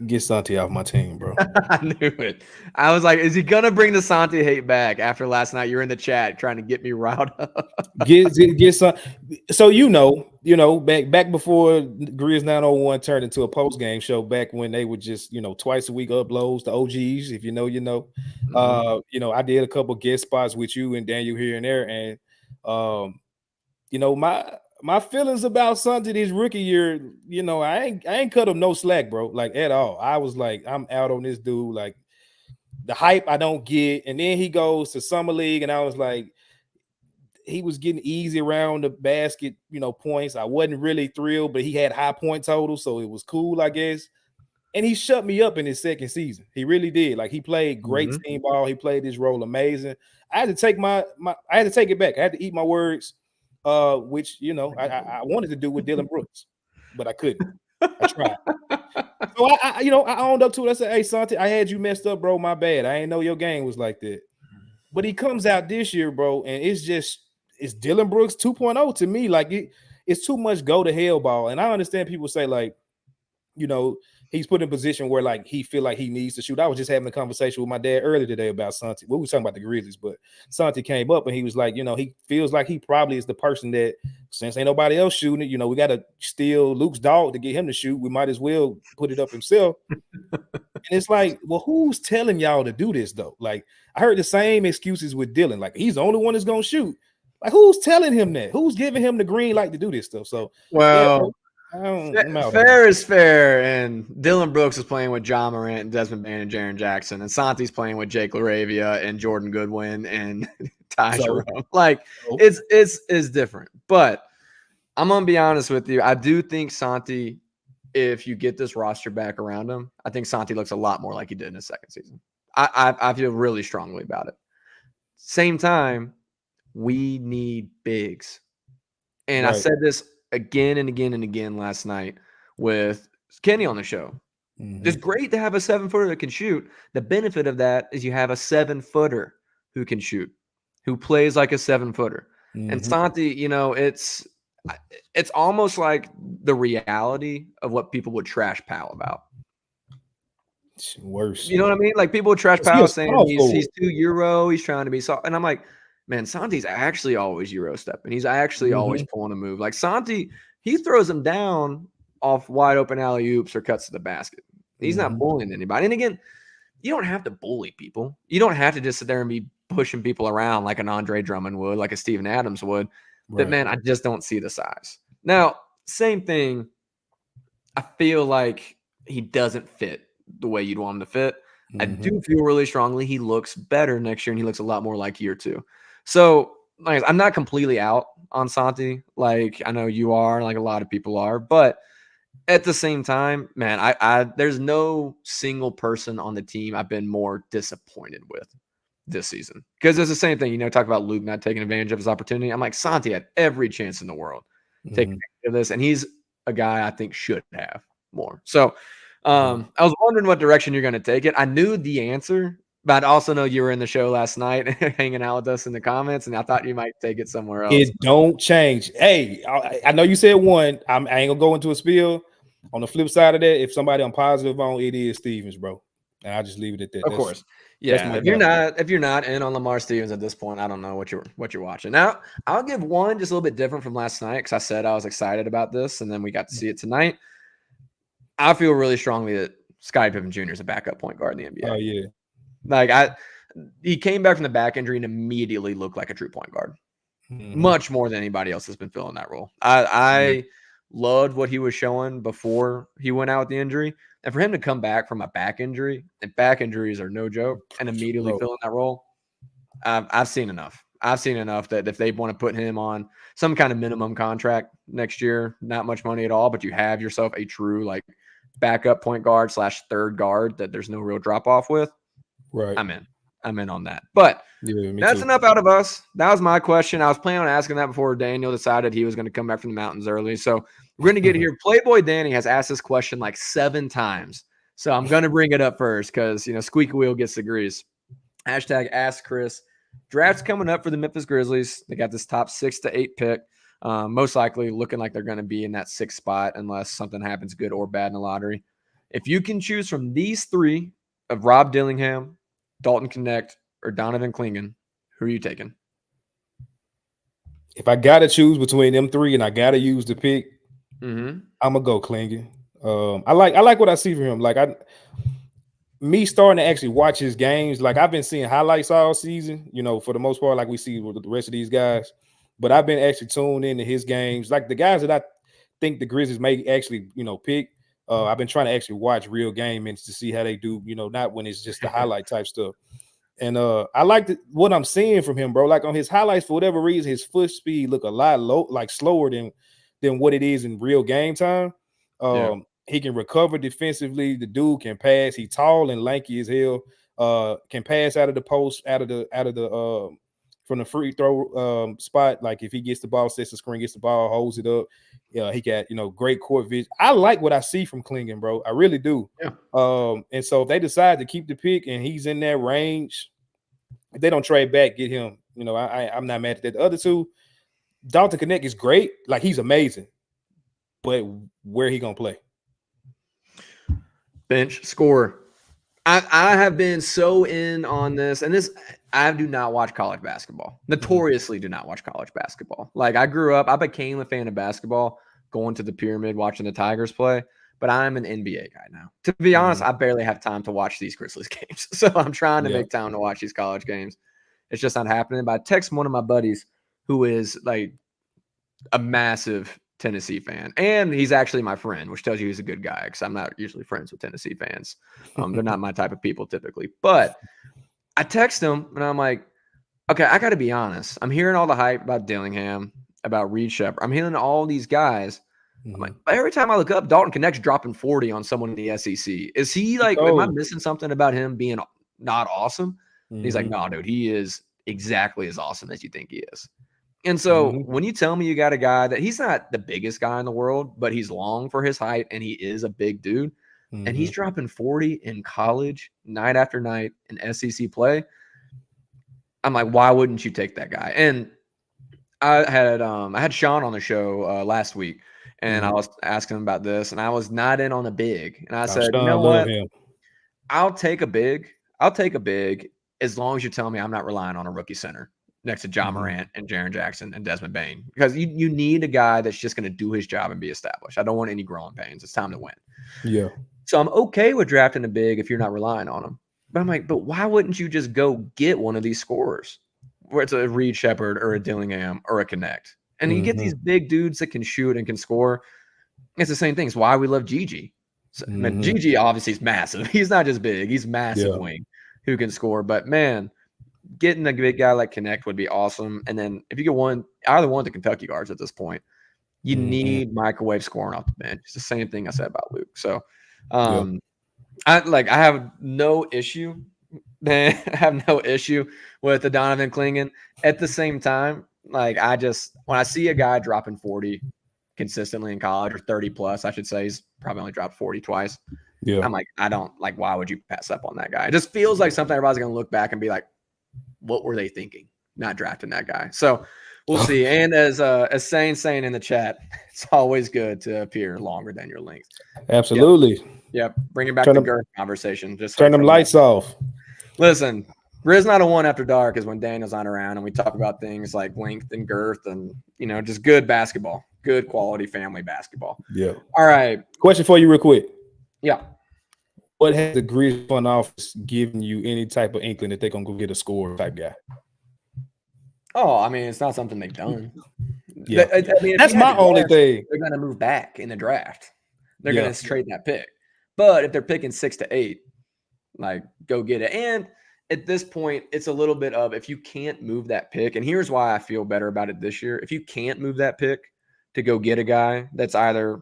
Get Santi off my team, bro. I knew it. I was like, is he going to bring the Santi hate back after last night? You're in the chat trying to get me riled up. Get some. So back before Grizz 901 turned into a post game show, back when they would just twice a week uploads, the OGs. If you know, you know. I did a couple guest spots with you and Daniel here and there, and my feelings about Santi this rookie year, I ain't cut him no slack, bro, like at all. I was like, I'm out on this dude. Like the hype I don't get, and then he goes to summer league, and I was like, he was getting easy around the basket, points. I wasn't really thrilled, but he had high point total, so it was cool, I guess. And he shut me up in his second season. He really did. Like he played great team ball. He played his role amazing. I had to take I had to take it back. I had to eat my words. Which I wanted to do with Dylan Brooks, but I couldn't. I tried. So I owned up to it. I said, "Hey, Santi, I had you messed up, bro. My bad. I didn't know your game was like that." But he comes out this year, bro, and it's Dylan Brooks 2.0 to me. Like it's too much go to hell ball. And I understand people say like, he's put in a position where like he feel like he needs to shoot. I was just having a conversation with my dad earlier today about Santi. We were talking about the Grizzlies, but Santi came up and he was like, he feels like he probably is the person that, since ain't nobody else shooting it, we got to steal Luke's dog to get him to shoot. We might as well put it up himself. And it's like, well, who's telling y'all to do this though? Like I heard the same excuses with Dylan. Like he's the only one that's gonna shoot. Like who's telling him that? Who's giving him the green light to do this stuff? So fair is fair, and Dylan Brooks is playing with John Morant and Desmond Bain and Jaren Jackson, and Santi's playing with Jake LaRavia and Jordan Goodwin and Ty Jerome. Like it's different. But I'm gonna be honest with you. I do think Santi, if you get this roster back around him, I think Santi looks a lot more like he did in his second season. I feel really strongly about it. Same time, we need bigs. And I said this again and again and again last night with Kenny on the show. It's great to have a 7-footer that can shoot. The benefit of that is you have a 7-footer who can shoot, who plays like a 7-footer. And Santi, it's almost like the reality of what people would trash Powell about. It's worse. You know what I mean? Like people would trash Powell saying he's too Euro, he's trying to be soft. And I'm like, man, Santi's actually always Euro stepping. He's actually always pulling a move. Like Santi, he throws him down off wide open alley-oops or cuts to the basket. He's not bullying anybody. And again, you don't have to bully people. You don't have to just sit there and be pushing people around like an Andre Drummond would, like a Steven Adams would. But man, I just don't see the size. Now, same thing. I feel like he doesn't fit the way you'd want him to fit. I do feel really strongly he looks better next year, and he looks a lot more like year two. So I'm not completely out on Santi. Like I know you are, like a lot of people are, but at the same time, man, I there's no single person on the team I've been more disappointed with this season. Because it's the same thing, talk about Luke not taking advantage of his opportunity. I'm like, Santi had every chance in the world taking advantage of this, and he's a guy I think should have more. So I was wondering what direction you're going to take it. I knew the answer, but I also know you were in the show last night hanging out with us in the comments, and I thought you might take it somewhere else. It don't change. Hey, I know you said one. I ain't going to go into a spiel. On the flip side of that, if somebody I'm positive on, it is Stevens, bro. And I'll just leave it at that. Of course. Yeah. If you're not in on Lamar Stevens at this point, I don't know what you're watching. Now, I'll give one just a little bit different from last night because I said I was excited about this, and then we got to see it tonight. I feel really strongly that Scottie Pippen Jr. is a backup point guard in the NBA. Oh, yeah. Like he came back from the back injury and immediately looked like a true point guard, much more than anybody else has been filling that role. I loved what he was showing before he went out with the injury, and for him to come back from a back injury, and back injuries are no joke, and immediately fill in that role, I've seen enough. I've seen enough that if they want to put him on some kind of minimum contract next year, not much money at all, but you have yourself a true like backup point guard / third guard that there's no real drop off with. Right. I'm in. I'm in on that. But Yeah, me that's too. enough out of us. That was my question. I was planning on asking that before Daniel decided he was going to come back from the mountains early. So we're going to get here. Playboy Danny has asked this question like 7 times. So I'm going to bring it up first because, squeaky wheel gets the grease. Hashtag Ask Chris. Draft's coming up for the Memphis Grizzlies. They got this top 6 to 8 pick. Most likely looking like they're going to be in that 6th spot unless something happens good or bad in the lottery. If you can choose from these 3 of Rob Dillingham, Dalton Connect, or Donovan Clingan, who are you taking? If I gotta choose between them 3 and I gotta use the pick, Mm-hmm. I'm gonna go Clingan. I like what I see from him. Like me starting to actually watch his games. Like I've been seeing highlights all season. For the most part, like we see with the rest of these guys. But I've been actually tuned into his games. Like the guys that I think the Grizzlies may actually, pick. I've been trying to actually watch real game minutes to see how they do. Not when it's just the highlight type stuff. And I like what I'm seeing from him, bro. Like on his highlights, for whatever reason, his foot speed look a lot slower than what it is in real game time. He can recover defensively. The dude can pass. He tall and lanky as hell. Can pass out of the post, out of the from the free throw spot. Like if he gets the ball, sets the screen, gets the ball, holds it up. Yeah, he got great court vision. I like what I see from Clingan, bro. I really do. Yeah. And so if they decide to keep the pick and he's in that range, if they don't trade back, get him. I'm not mad at that. The other 2, Dalton Connect is great. Like he's amazing, but where he gonna play? Bench scorer. I have been so in on this, and I do not watch college basketball. Notoriously do not watch college basketball. Like I became a fan of basketball going to the Pyramid, watching the Tigers play, but I'm an NBA guy now. To be honest, I barely have time to watch these Grizzlies games. So I'm trying to make time to watch these college games. It's just not happening. But I text one of my buddies who is like a massive Tennessee fan, and he's actually my friend, which tells you he's a good guy because I'm not usually friends with Tennessee fans. They're not my type of people typically. But I text him and I'm like, okay, I got to be honest. I'm hearing all the hype about Dillingham, about Reed Shepherd. I'm hearing all these guys. I'm like, every time I look up, Dalton Connect's dropping 40 on someone in the SEC. Is he like, am I missing something about him being not awesome? He's like, no, dude, he is exactly as awesome as you think he is. And so when you tell me you got a guy that he's not the biggest guy in the world, but he's long for his height and he is a big dude, and he's dropping 40 in college night after night in SEC play, I'm like, why wouldn't you take that guy? And I had Sean on the show last week, and I was asking him about this, and I was not in on a big, and I said, you know what? I'll take a big as long as you tell me I'm not relying on a rookie center next to John Morant and Jaren Jackson and Desmond Bane, because you need a guy that's just going to do his job and be established. I don't want any growing pains. It's time to win. Yeah. So I'm okay with drafting a big if you're not relying on him. But I'm like, but why wouldn't you just go get one of these scorers, where it's a Reed Shepherd or a Dillingham or a Connect? And you get these big dudes that can shoot and can score. It's the same thing. It's why we love Gigi. So, man, Gigi obviously is massive. He's not just big. He's massive wing who can score. But, man, getting a big guy like Connect would be awesome. And then if you get either one of the Kentucky guards at this point, you need microwave scoring off the bench. It's the same thing I said about Luke. So I have no issue. I have no issue with the Donovan Clingan. At the same time, like when I see a guy dropping 40 consistently in college, or 30 plus, I should say, he's probably only dropped 40 twice. Yeah. I'm like, why would you pass up on that guy? It just feels like something everybody's going to look back and be like, what were they thinking not drafting that guy? So we'll see. And as saying in the chat, it's always good to appear longer than your length. Absolutely. Yep. Bringing back the girth conversation. Just turn them lights off. Listen, Grizz 901 After Dark is when Daniel's not around and we talk about things like length and girth and, just good basketball, good quality family basketball. Yeah. All right. Question for you real quick. Yeah. What has the Grizz front office given you any type of inkling that they're going to go get a scorer type guy? Oh, I mean, it's not something they've done. Yeah. That's my only thing. They're going to move back in the draft. They're going to trade that pick. But if they're picking 6 to 8, go get it. And at this point, it's a little bit of, if you can't move that pick, and here's why I feel better about it this year. If you can't move that pick to go get a guy that's either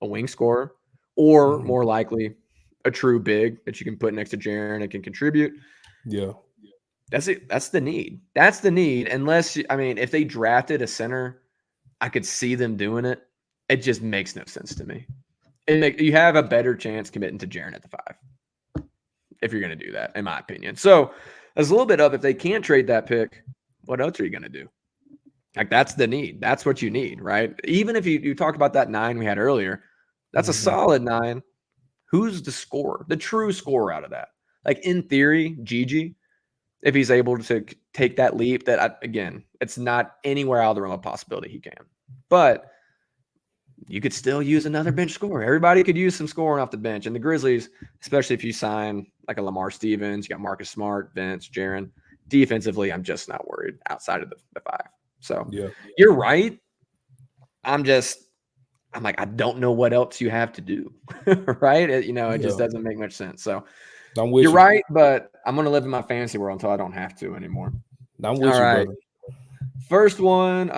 a wing scorer or more likely a true big that you can put next to Jaren and can contribute. Yeah. That's it. That's the need. That's the need. Unless, I mean, if they drafted a center, I could see them doing it. It just makes no sense to me. You have a better chance committing to Jaren at the 5 if you're going to do that, in my opinion. So there's a little bit of, if they can't trade that pick, what else are you going to do? Like, that's the need. That's what you need, right? Even if you talked about that 9 we had earlier, that's a solid 9. Who's the scorer, the true scorer out of that? Like, in theory, Gigi, if he's able to take that leap, that, again, it's not anywhere out of the realm of possibility he can. But you could still use another bench scorer. Everybody could use some scoring off the bench. And the Grizzlies, especially if you sign like a Lamar Stevens, you got Marcus Smart, Vince, Jaren. Defensively, I'm just not worried outside of the 5. So you're right. I'm like, I don't know what else you have to do, right? It just doesn't make much sense. So you're right, but I'm going to live in my fantasy world until I don't have to anymore. I'm with you, brother. First one,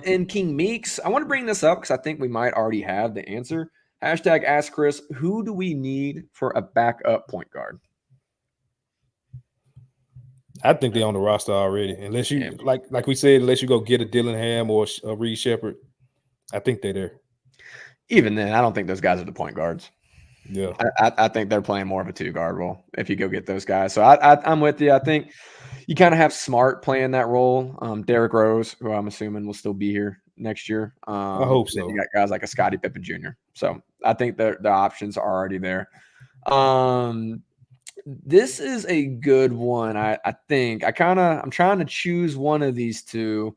in King Meeks. I want to bring this up because I think we might already have the answer. Hashtag ask Chris, who do we need for a backup point guard? I think they're on the roster already. Unless you, like we said, unless you go get a Dillingham or a Reed Shepherd, I think they're there. Even then, I don't think those guys are the point guards. Yeah, I think they're playing more of a 2-guard role if you go get those guys. So I'm with you. I think you kind of have Smart playing that role. Derrick Rose, who I'm assuming will still be here next year. I hope so. You got guys like a Scottie Pippen Jr. So I think the options are already there. This is a good one. I think I'm trying to choose one of these two.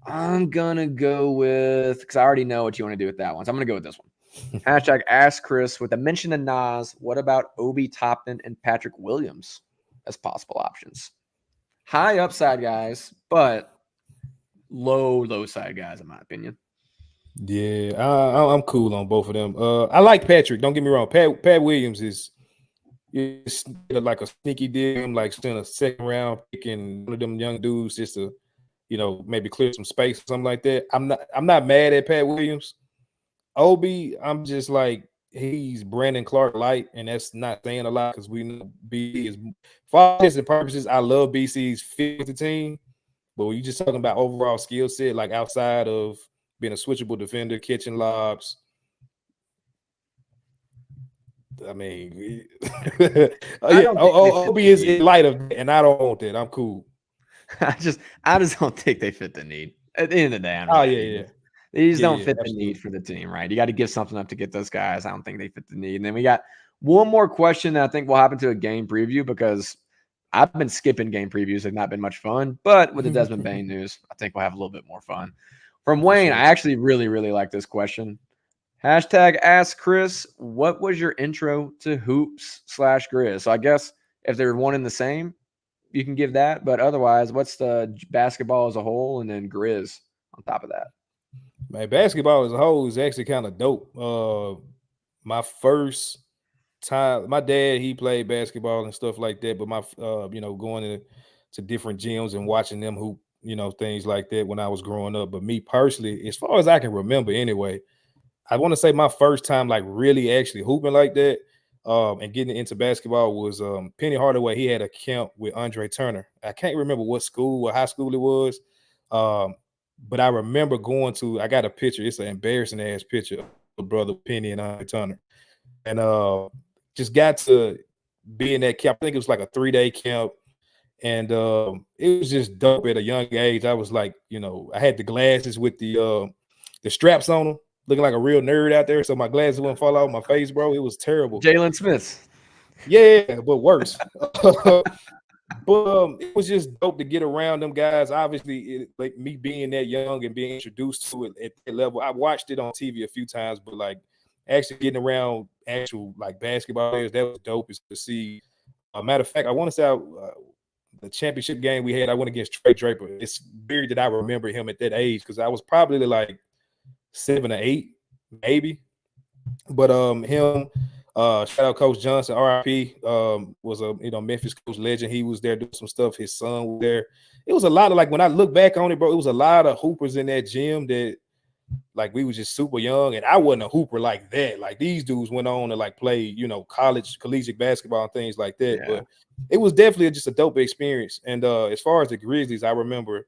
I'm gonna go with, because I already know what you want to do with that one. So I'm gonna go with this one. Hashtag ask Chris, with a mention of Nas, what about Obi Toppin and Patrick Williams as possible options? High upside guys, but low side guys, in my opinion. Yeah, I'm cool on both of them. I like Patrick. Don't get me wrong. Pat Williams is like a sneaky deal, like still a second round picking one of them young dudes just to, maybe clear some space or something like that. I'm not mad at Pat Williams. Obi, I'm just like, he's Brandon Clark light, and that's not saying a lot because we know B is, for all intents and purposes, I love BC's fit with the team, but when you're just talking about overall skill set, like outside of being a switchable defender, catching lobs, I mean, Obi is in light of that, and I don't want that. I'm cool. I just don't think they fit the need. At the end of the day, they just don't fit the need for the team, right? You got to give something up to get those guys. I don't think they fit the need. And then we got one more question that I think will happen to a game preview, because I've been skipping game previews. They've not been much fun. But with the Desmond Bane news, I think we'll have a little bit more fun. From Wayne, I actually really, really like this question. Hashtag ask Chris, what was your intro to hoops / Grizz? So I guess if they're one and the same, you can give that. But otherwise, what's the basketball as a whole and then Grizz on top of that? Man, basketball as a whole is actually kind of dope. My first time, my dad, he played basketball and stuff like that. But my, going to different gyms and watching them hoop, things like that when I was growing up. But me personally, as far as I can remember anyway, I want to say my first time like really actually hooping like that and getting into basketball was Penny Hardaway. He had a camp with Andre Turner. I can't remember what school, what high school it was. But I remember going to, I got a picture. It's an embarrassing ass picture of brother Penny and Andre Turner. And just got to be in that camp. I think it was like a 3-day camp. And it was just dope at a young age. I was like, I had the glasses with the straps on them, looking like a real nerd out there. So my glasses wouldn't fall out of my face, bro. It was terrible. Jalen Smith. Yeah, but worse. But it was just dope to get around them guys. Obviously, like me being that young and being introduced to it at that level. I watched it on TV a few times, but like actually getting around actual like basketball players, that was dope to see. Matter of fact, I want to say the championship game we had, I went against Trey Draper. It's weird that I remember him at that age because I was probably like 7 or 8, maybe. But him. Shout out Coach Johnson, RIP, was a Memphis coach legend. He was there doing some stuff. His son was there. It was a lot of, like, when I look back on it, bro, it was a lot of hoopers in that gym that Like we was just super young, and I wasn't a hooper like that. Like these dudes went on to like play, you know, collegiate basketball and things like that. Yeah. But it was definitely just a dope experience. And as far as the Grizzlies, I remember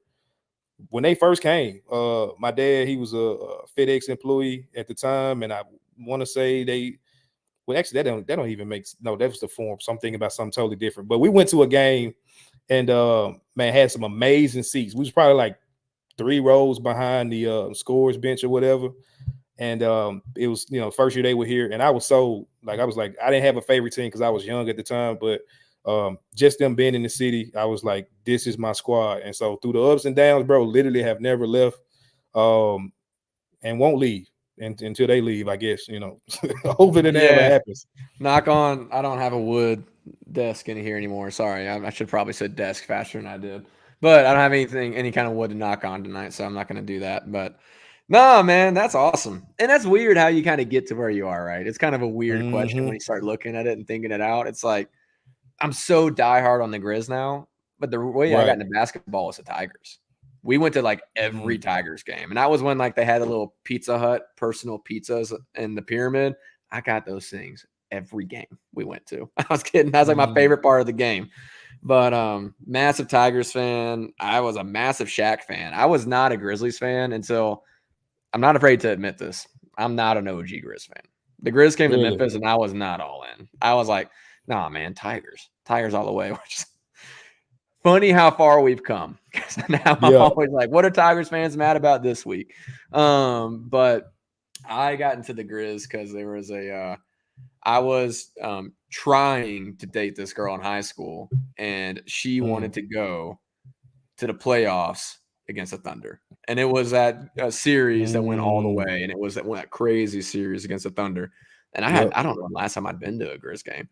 when they first came, my dad, he was a FedEx employee at the time, and I want to say well, actually, that don't even make no. That was the form. So I'm thinking about something totally different. But we went to a game, and man, had some amazing seats. We was probably like 3 rows behind the scores bench or whatever. And it was, you know, first year they were here, and I was I didn't have a favorite team because I was young at the time, but just them being in the city, I was like, this is my squad. And so through the ups and downs, bro, literally have never left, and won't leave until they leave, I guess, you know. Hopefully that never happens. Knock on, I don't have a wood desk in here anymore. Sorry, I should probably said desk faster than I did. But I don't have any kind of wood to knock on tonight, so I'm not going to do that. But no, man, that's awesome. And that's weird how you kind of get to where you are, right? It's kind of a weird question when you start looking at it and thinking it out. It's like, I'm so diehard on the Grizz now, but the way I got into basketball was the Tigers. We went to like every Tigers game. And that was when like they had a little Pizza Hut personal pizzas in the pyramid. I got those things every game we went to. I was kidding. That was like my favorite part of the game. But massive Tigers fan. I was a massive Shaq fan. I was not a Grizzlies fan until, I'm not afraid to admit this, I'm not an OG Grizz fan. The Grizz came to Memphis and I was not all in. I was like, nah, man, Tigers all the way. Which is funny how far we've come. Now I'm always like, what are Tigers fans mad about this week? But I got into the Grizz because there was I was trying to date this girl in high school, and she wanted to go to the playoffs against the Thunder. And it was that series that went all the way, and it was that crazy series against the Thunder. And I don't know the last time I'd been to a Grizz game,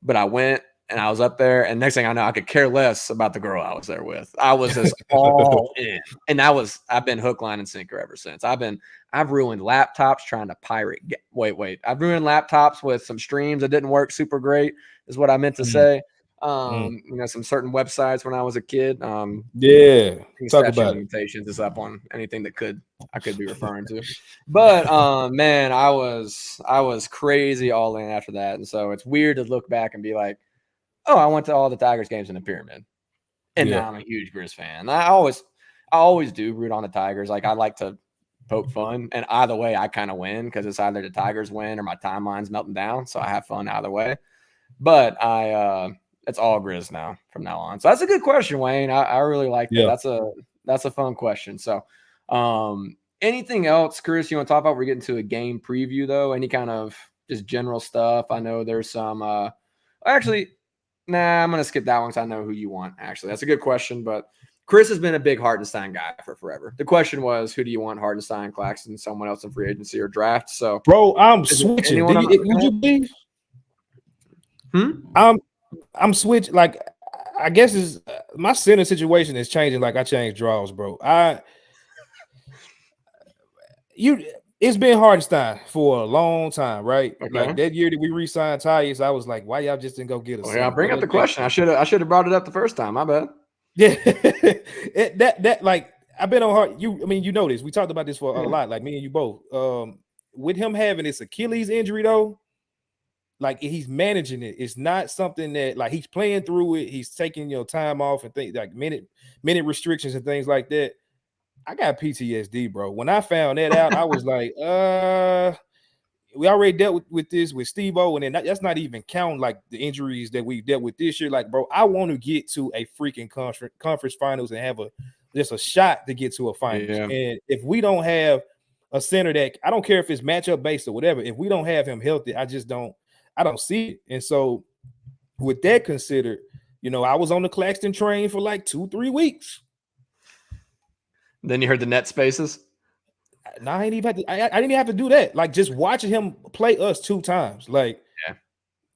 but I went and I was up there, and next thing I know, I could care less about the girl I was there with. I was just all in, and I've been hook, line, and sinker ever since. I've ruined laptops trying to pirate. I've ruined laptops with some streams that didn't work super great, is what I meant to say. You know, some certain websites when I was a kid. Talk about limitations is up on anything that I could be referring to. But man, I was crazy all in after that, and so it's weird to look back and be like, oh, I went to all the Tigers games in the pyramid, and now I'm a huge Grizz fan. I always do root on the Tigers. Like I like to poke fun, and either way, I kind of win because it's either the Tigers win or my timeline's melting down. So I have fun either way. But it's all Grizz now from now on. So that's a good question, Wayne. I really like that. That's a fun question. So anything else, Chris, you want to talk about? We're getting to a game preview though. Any kind of just general stuff? I know there's some actually. Nah, I'm going to skip that one because I know who you want, actually. That's a good question, but Chris has been a big Hartenstein guy for forever. The question was, who do you want, Hartenstein, Claxton, someone else in free agency or draft? So, bro, I'm switching. Would you believe? I'm switching. Like, I guess my center situation is changing like I changed draws, bro. It's been Hartenstein for a long time, right? Okay. Like that year that we re-signed Tyus, I was like, why y'all just didn't go get us? Yeah, bring up the question. I should have brought it up the first time. My bad. Yeah, that like I've been on hard. You know this. We talked about this for a lot. Like me and you both. With him having this Achilles injury though, like he's managing it. It's not something that like he's playing through it. He's taking time off and things like minute restrictions and things like that. I got PTSD, bro. When I found that out, I was like, we already dealt with this with Steve-O, and then that's not even counting like the injuries that we dealt with this year. Like, bro, I want to get to a freaking conference finals and have just a shot to get to a finals. Yeah. And if we don't have a center that, I don't care if it's matchup based or whatever, if we don't have him healthy, I don't see it. And so with that considered, I was on the Claxton train for like 2-3 weeks. Then you heard the net spaces. No, I didn't even have to do that. Like just watching him play us 2 times. Like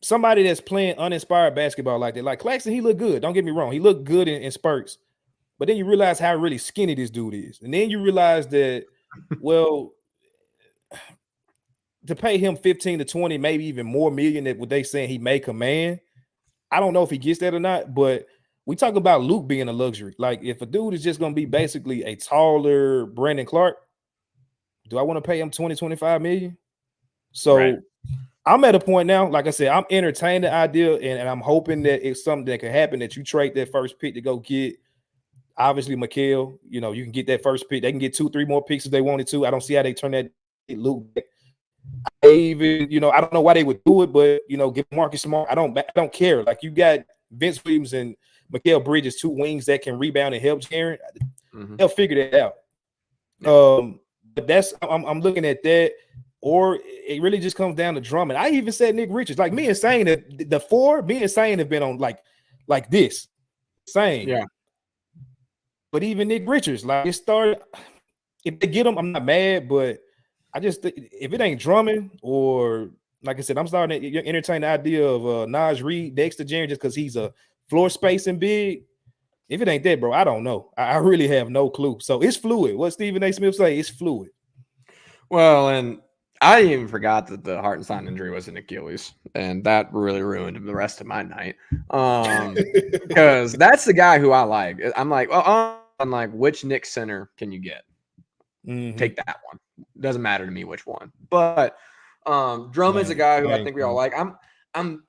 somebody that's playing uninspired basketball like that. Like Claxton, he looked good. Don't get me wrong. He looked good in spurts. But then you realize how really skinny this dude is. And then you realize that, well, to pay him 15 to 20, maybe even more million than what they saying he may command. I don't know if he gets that or not, but we talk about Luke being a luxury. Like if a dude is just going to be basically a taller Brandon Clark, do I want to pay him 20, 25 million? So I'm at a point now, like I said, I'm entertaining the idea, and I'm hoping that it's something that can happen, that you trade that first pick to go get, obviously, Mikal. You know, you can get that first pick. They can get 2-3 more picks if they wanted to. I don't see how they turn that loop back. I even, I don't know why they would do it, but, give Marcus Smart. I don't care. Like, you got Vince Williams and Mikal Bridges, 2 wings that can rebound and help Jaren. They'll figure that out. But I'm looking at that. Or it really just comes down to Drummond. I even said Nick Richards. Like, me and Sane, the 4, me and Sane have been on like this. Sane. Yeah. But even Nick Richards, like, it started. If they get him, I'm not mad, but I just think if it ain't Drummond, or like I said, I'm starting to entertain the idea of Naj Reid next to Jaren just because he's a floor spacing big. If it ain't that, bro, I don't know. I really have no clue. So it's fluid. What Stephen A. Smith say, it's fluid. Well, and I even forgot that the Hartenstein injury was an Achilles, and that really ruined the rest of my night. Because that's the guy who I like. I'm like, which Knicks center can you get? Take that one. Doesn't matter to me which one. But Drummond's a guy who I think we all like. I'm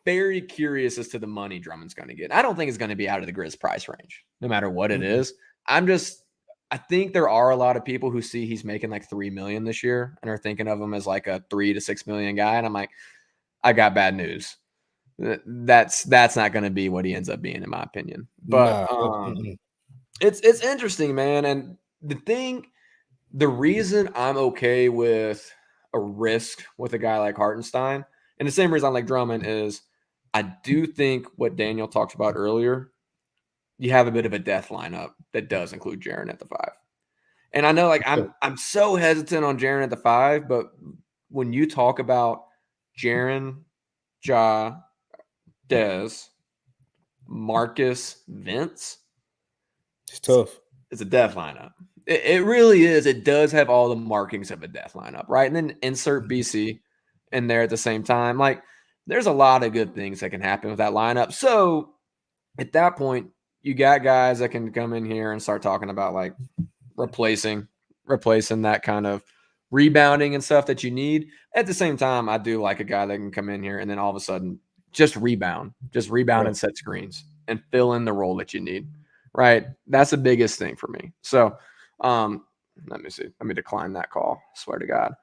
very curious as to the money Drummond's going to get. I don't think it's going to be out of the Grizz price range, no matter what it is. I think there are a lot of people who see he's making like $3 million this year and are thinking of him as like a $3 to $6 million guy. And I'm like, I got bad news. That's not going to be what he ends up being, in my opinion. But it's interesting, man. And the reason I'm okay with a risk with a guy like Hartenstein, and the same reason I like Drummond, is I do think what Daniel talked about earlier, you have a bit of a death lineup that does include Jaren at the 5. And I know, like, I'm so hesitant on Jaren at the 5, but when you talk about Jaren, Ja, Dez, Marcus, Vince, it's tough. It's a death lineup. It really is. It does have all the markings of a death lineup, right? And then insert BC in there at the same time. Like, there's a lot of good things that can happen with that lineup. So at that point, you got guys that can come in here and start talking about like replacing that kind of rebounding and stuff that you need. At the same time, I do like a guy that can come in here and then all of a sudden just rebound and set screens and fill in the role that you need. Right. That's the biggest thing for me. So let me see. Let me decline that call. I swear to God.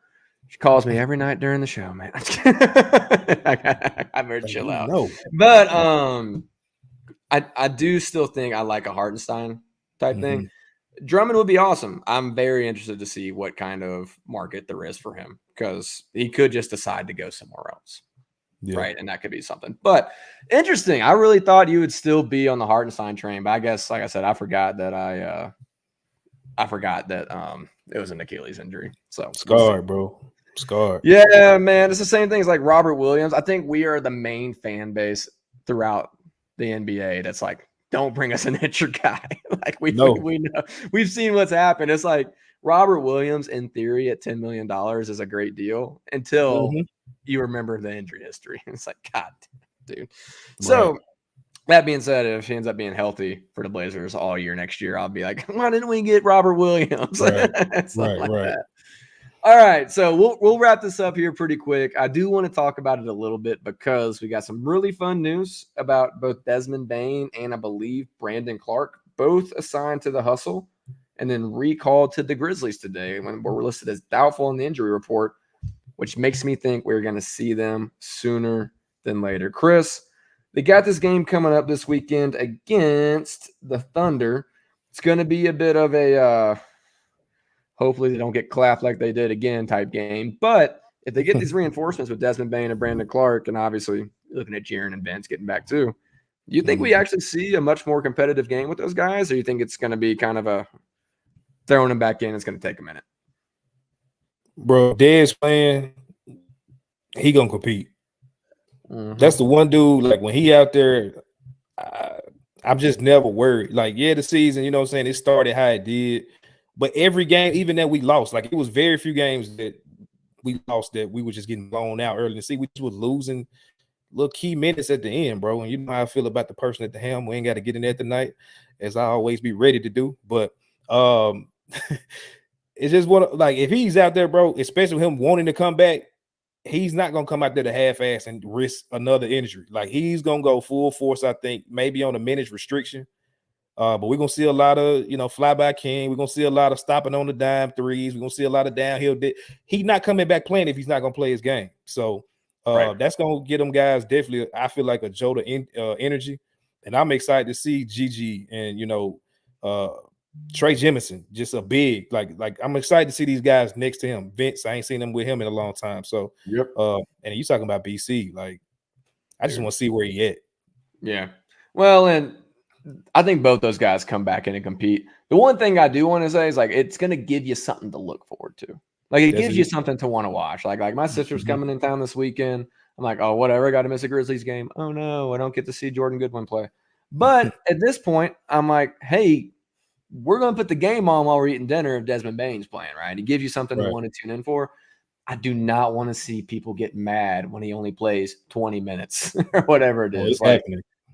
She calls me every night during the show, man. I better chill out. No. But I do still think I like a Hartenstein type thing. Drummond would be awesome. I'm very interested to see what kind of market there is for him, because he could just decide to go somewhere else. Yeah. Right. And that could be something. But interesting. I really thought you would still be on the Hartenstein train, but I guess, like I said, I forgot that it was an Achilles injury. So scarred, bro. Scarred. Yeah, man. It's the same thing as like Robert Williams. I think we are the main fan base throughout the NBA that's like, don't bring us an injured guy. Like we know we've seen what's happened. It's like Robert Williams, in theory, at $10 million is a great deal until you remember the injury history. It's like, God, dude. Right. So that being said, if he ends up being healthy for the Blazers all year next year, I'll be like, why didn't we get Robert Williams? Right. That. All right, so we'll wrap this up here pretty quick. I do want to talk about it a little bit because we got some really fun news about both Desmond Bane and I believe Brandon Clark, both assigned to the Hustle and then recalled to the Grizzlies today when we're listed as doubtful in the injury report, which makes me think we're going to see them sooner than later. Chris, they got this game coming up this weekend against the Thunder. It's going to be a bit of a hopefully they don't get clapped like they did again type game. But if they get these reinforcements with Desmond Bane and Brandon Clark, and obviously looking at Jaren and Vince getting back too, do you think we actually see a much more competitive game with those guys, or you think it's going to be kind of a throwing them back in, it's going to take a minute? Bro, Dez playing, he going to compete. That's the one dude, like when he out there, I'm just never worried. Like, yeah, the season, you know what I'm saying, it started how it did. But every game, even that we lost, like it was very few games that we lost that we were just getting blown out early. We just was losing little key minutes at the end, bro. And you know how I feel about the person at the helm. We ain't got to get in there tonight, as I always be ready to do. But it's just like if he's out there, bro, especially him wanting to come back, he's not gonna come out there to half-ass and risk another injury. Like he's gonna go full force, I think, maybe on a minutes restriction. But we're gonna see a lot of fly by king. We're gonna see a lot of stopping on the dime threes. We're gonna see a lot of downhill. He's not coming back playing if he's not gonna play his game. So that's gonna get them guys definitely. I feel like a jolt of energy, and I'm excited to see Gigi and Trey Jemison, just a big like I'm excited to see these guys next to him. Vince, I ain't seen him with him in a long time. So and you talking about BC, like I just want to see where he at. Yeah. Well, and I think both those guys come back in and compete. The one thing I do want to say is like it's gonna give you something to look forward to. Like it gives you something to want to watch. Like my sister's coming in town this weekend. I'm like, oh, whatever, I got to miss a Grizzlies game. Oh no, I don't get to see Jordan Goodwin play. But at this point, I'm like, hey, we're going to put the game on while we're eating dinner if Desmond Bane's playing, right? It gives you something to want to tune in for. I do not want to see people get mad when he only plays 20 minutes or whatever it is. Like,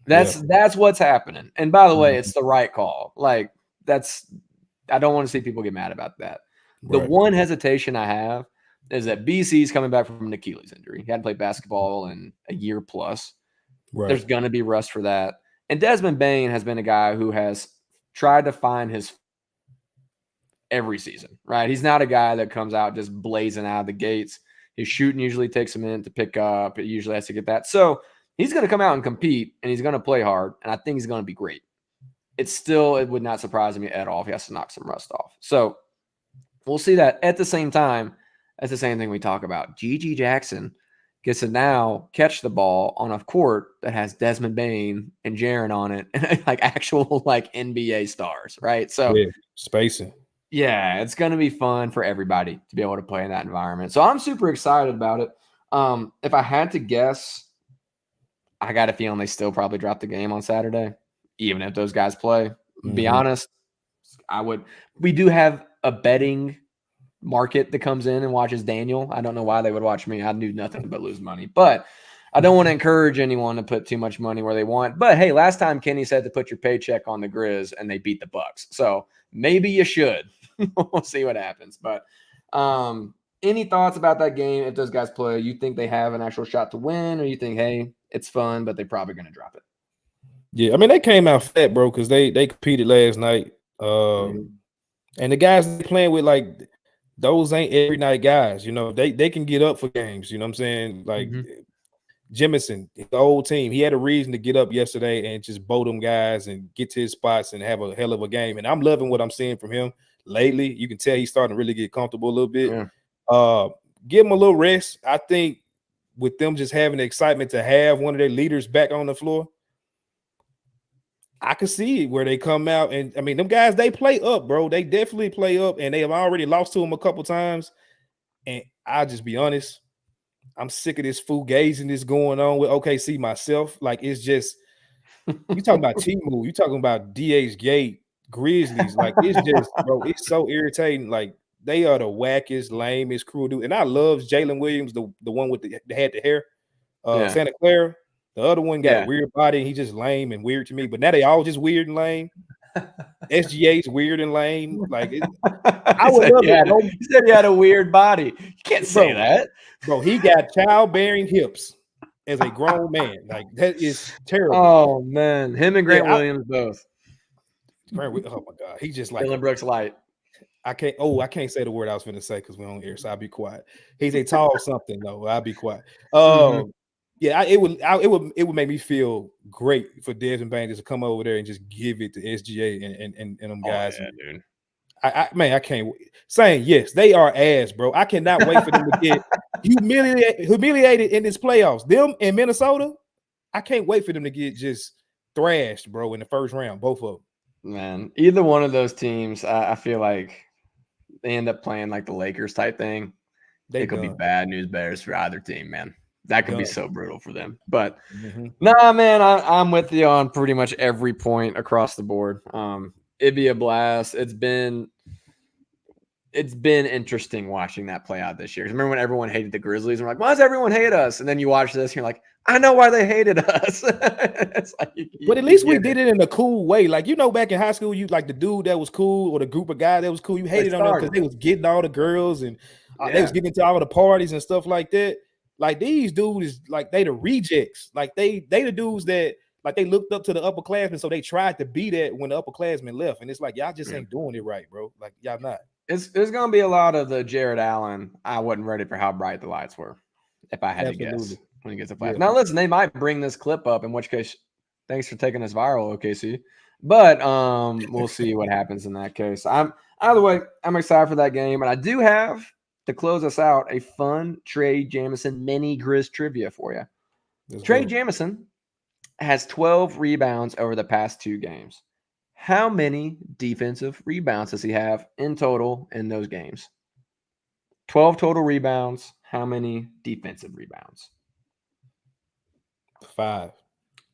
that's what's happening. And by the way, it's the right call. Like I don't want to see people get mad about that. The one hesitation I have is that BC's coming back from an Achilles injury. He hadn't played basketball in a year plus. There's going to be rust for that. And Desmond Bane has been a guy who has tried to find his every season, right? He's not a guy that comes out just blazing out of the gates. His shooting usually takes a minute to pick up. It usually has to get that. So he's going to come out and compete, and he's going to play hard, and I think he's going to be great. It would not surprise me at all if he has to knock some rust off. So we'll see that. At the same time, that's the same thing we talk about. G.G. Jackson gets to now catch the ball on a court that has Desmond Bane and Jaren on it, and like actual like NBA stars, right? So spacing. Yeah, it's going to be fun for everybody to be able to play in that environment. So I'm super excited about it. If I had to guess, I got a feeling they still probably drop the game on Saturday, even if those guys play. Be honest, we do have a betting market that comes in and watches Daniel. I don't know why they would watch me. I knew nothing but lose money, but I don't want to encourage anyone to put too much money where they want. But hey, last time Kenny said to put your paycheck on the Grizz and they beat the Bucks. So maybe you should. We'll see what happens. But any thoughts about that game? If those guys play, you think they have an actual shot to win, or you think, hey, it's fun, but they're probably going to drop it? Yeah, I mean, they came out fat, bro, because they competed last night. And the guys they playing with, like, those ain't every night guys. They can get up for games. You know what I'm saying? Like, Jemison, the old team, he had a reason to get up yesterday and just bow them guys and get to his spots and have a hell of a game. And I'm loving what I'm seeing from him lately. You can tell he's starting to really get comfortable a little bit. Give him a little rest. I think with them just having the excitement to have one of their leaders back on the floor, I can see it where they come out. And, I mean, them guys, they play up, bro. They definitely play up, and they have already lost to them a couple times. And I'll just be honest, I'm sick of this fugazing that's going on with OKC myself. Like, it's just – you talking about T-Move. You talking about DH Gate, Grizzlies. Like, it's just – bro, it's so irritating. Like, they are the wackest, lamest crew. Dude. And I love Jalen Williams, the one with the had the hair. Santa Clara. The other one got a weird body, and he just lame and weird to me. But now they all just weird and lame. SGA's weird and lame. Like I would love it. He said he had a weird body. You can't say that. Bro, he got childbearing hips as a grown man. Like that is terrible. Oh man. Him and Grant Williams both. Oh my God. He just like Dylan Brooks light. I can't say the word I was going to say because we're on air, so I'll be quiet. He's a tall something though. I'll be quiet. Yeah, it would make me feel great for Desmond Bain to come over there and just give it to SGA and them guys. Dude. I can't wait. Saying yes, they are ass, bro. I cannot wait for them to get humiliated in this playoffs. Them in Minnesota, I can't wait for them to get just thrashed, bro, in the first round. Both of them. Man, either one of those teams, I feel like they end up playing like the Lakers type thing. It could be bad news bears for either team, man. That could be so brutal for them. But nah, man, I'm with you on pretty much every point across the board. It'd be a blast. It's been it's been interesting watching that play out this year. 'Cause remember when everyone hated the Grizzlies and we're like, why does everyone hate us? And then you watch this and you're like, I know why they hated us. It's like, But at least we did it in a cool way. Like, back in high school, you like the dude that was cool or the group of guys that was cool. You hated on them because they was getting all the girls and they was getting into all the parties and stuff like that. Like these dudes, like they the rejects. Like they the dudes that like they looked up to the upperclassmen, so they tried to be that when the upperclassmen left. And it's like y'all just ain't doing it right, bro. Like y'all not. It's gonna be a lot of the Jared Allen. I wasn't ready for how bright the lights were, if I had to guess when he gets a flash. Now listen, they might bring this clip up, in which case, thanks for taking us viral, OKC. But we'll see what happens in that case. Either way, I'm excited for that game, and I do have to close us out a fun Trey Jamison mini Grizz trivia for you. Trey Jamison has 12 rebounds over the past 2 games. How many defensive rebounds does he have in total in those games? 12 total rebounds. How many defensive rebounds? 5.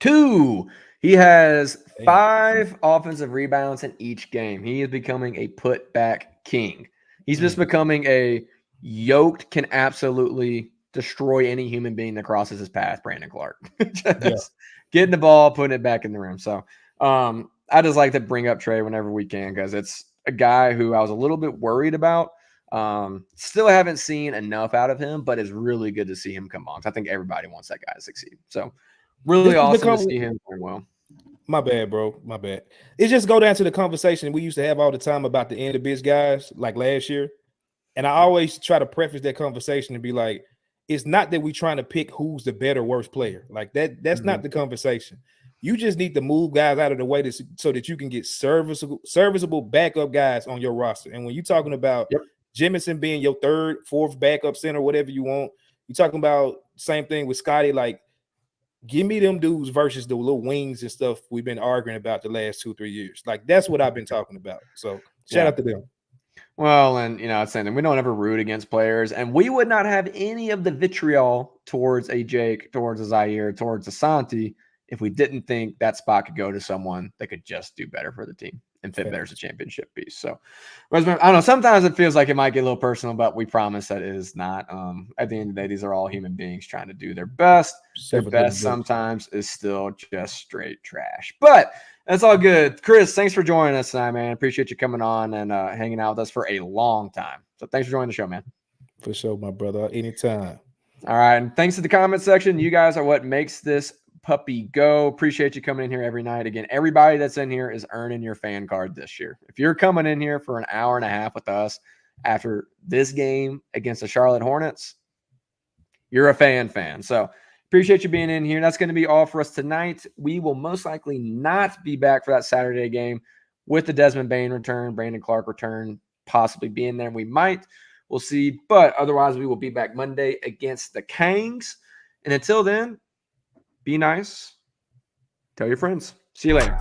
2. He has 5 offensive rebounds in each game. He is becoming a putback king. He's just becoming a yoked, can absolutely destroy any human being that crosses his path, Brandon Clark. Just getting the ball, putting it back in the rim. So I just like to bring up Trey whenever we can because it's a guy who I was a little bit worried about. Still haven't seen enough out of him, but it's really good to see him come on. I think everybody wants that guy to succeed. So really awesome to see him doing well. My bad, bro. My bad. It just go down to the conversation we used to have all the time about the end of bitch guys, like last year. And I always try to preface that conversation and be like, it's not that we trying to pick who's the better, worst player. Like that's not the conversation. You just need to move guys out of the way so that you can get serviceable backup guys on your roster. And when you're talking about Jemison being your 3rd, 4th backup center, whatever you want, you're talking about same thing with Scotty. Like, give me them dudes versus the little wings and stuff we've been arguing about the last 2-3 years. Like, that's what I've been talking about. So shout out to them. Well, and it's saying we don't ever root against players, and we would not have any of the vitriol towards a Jake, towards a Zaire, towards a Santi if we didn't think that spot could go to someone that could just do better for the team and fit better as a championship piece. So I don't know. Sometimes it feels like it might get a little personal, but we promise that it is not. At the end of the day, these are all human beings trying to do their best. Their best sometimes is still just straight trash. But that's all good. Chris, thanks for joining us tonight, man. Appreciate you coming on and hanging out with us for a long time. So thanks for joining the show, man. For sure, my brother. Anytime. All right. And thanks to the comment section. You guys are what makes this puppy go. Appreciate you coming in here every night. Again, everybody that's in here is earning your fan card this year. If you're coming in here for an hour and a half with us after this game against the Charlotte Hornets, you're a fan. So appreciate you being in here. That's going to be all for us tonight. We will most likely not be back for that Saturday game with the Desmond Bane return, Brandon Clark return, possibly being there. We might. We'll see. But otherwise, we will be back Monday against the Kangs. And until then, be nice. Tell your friends. See you later.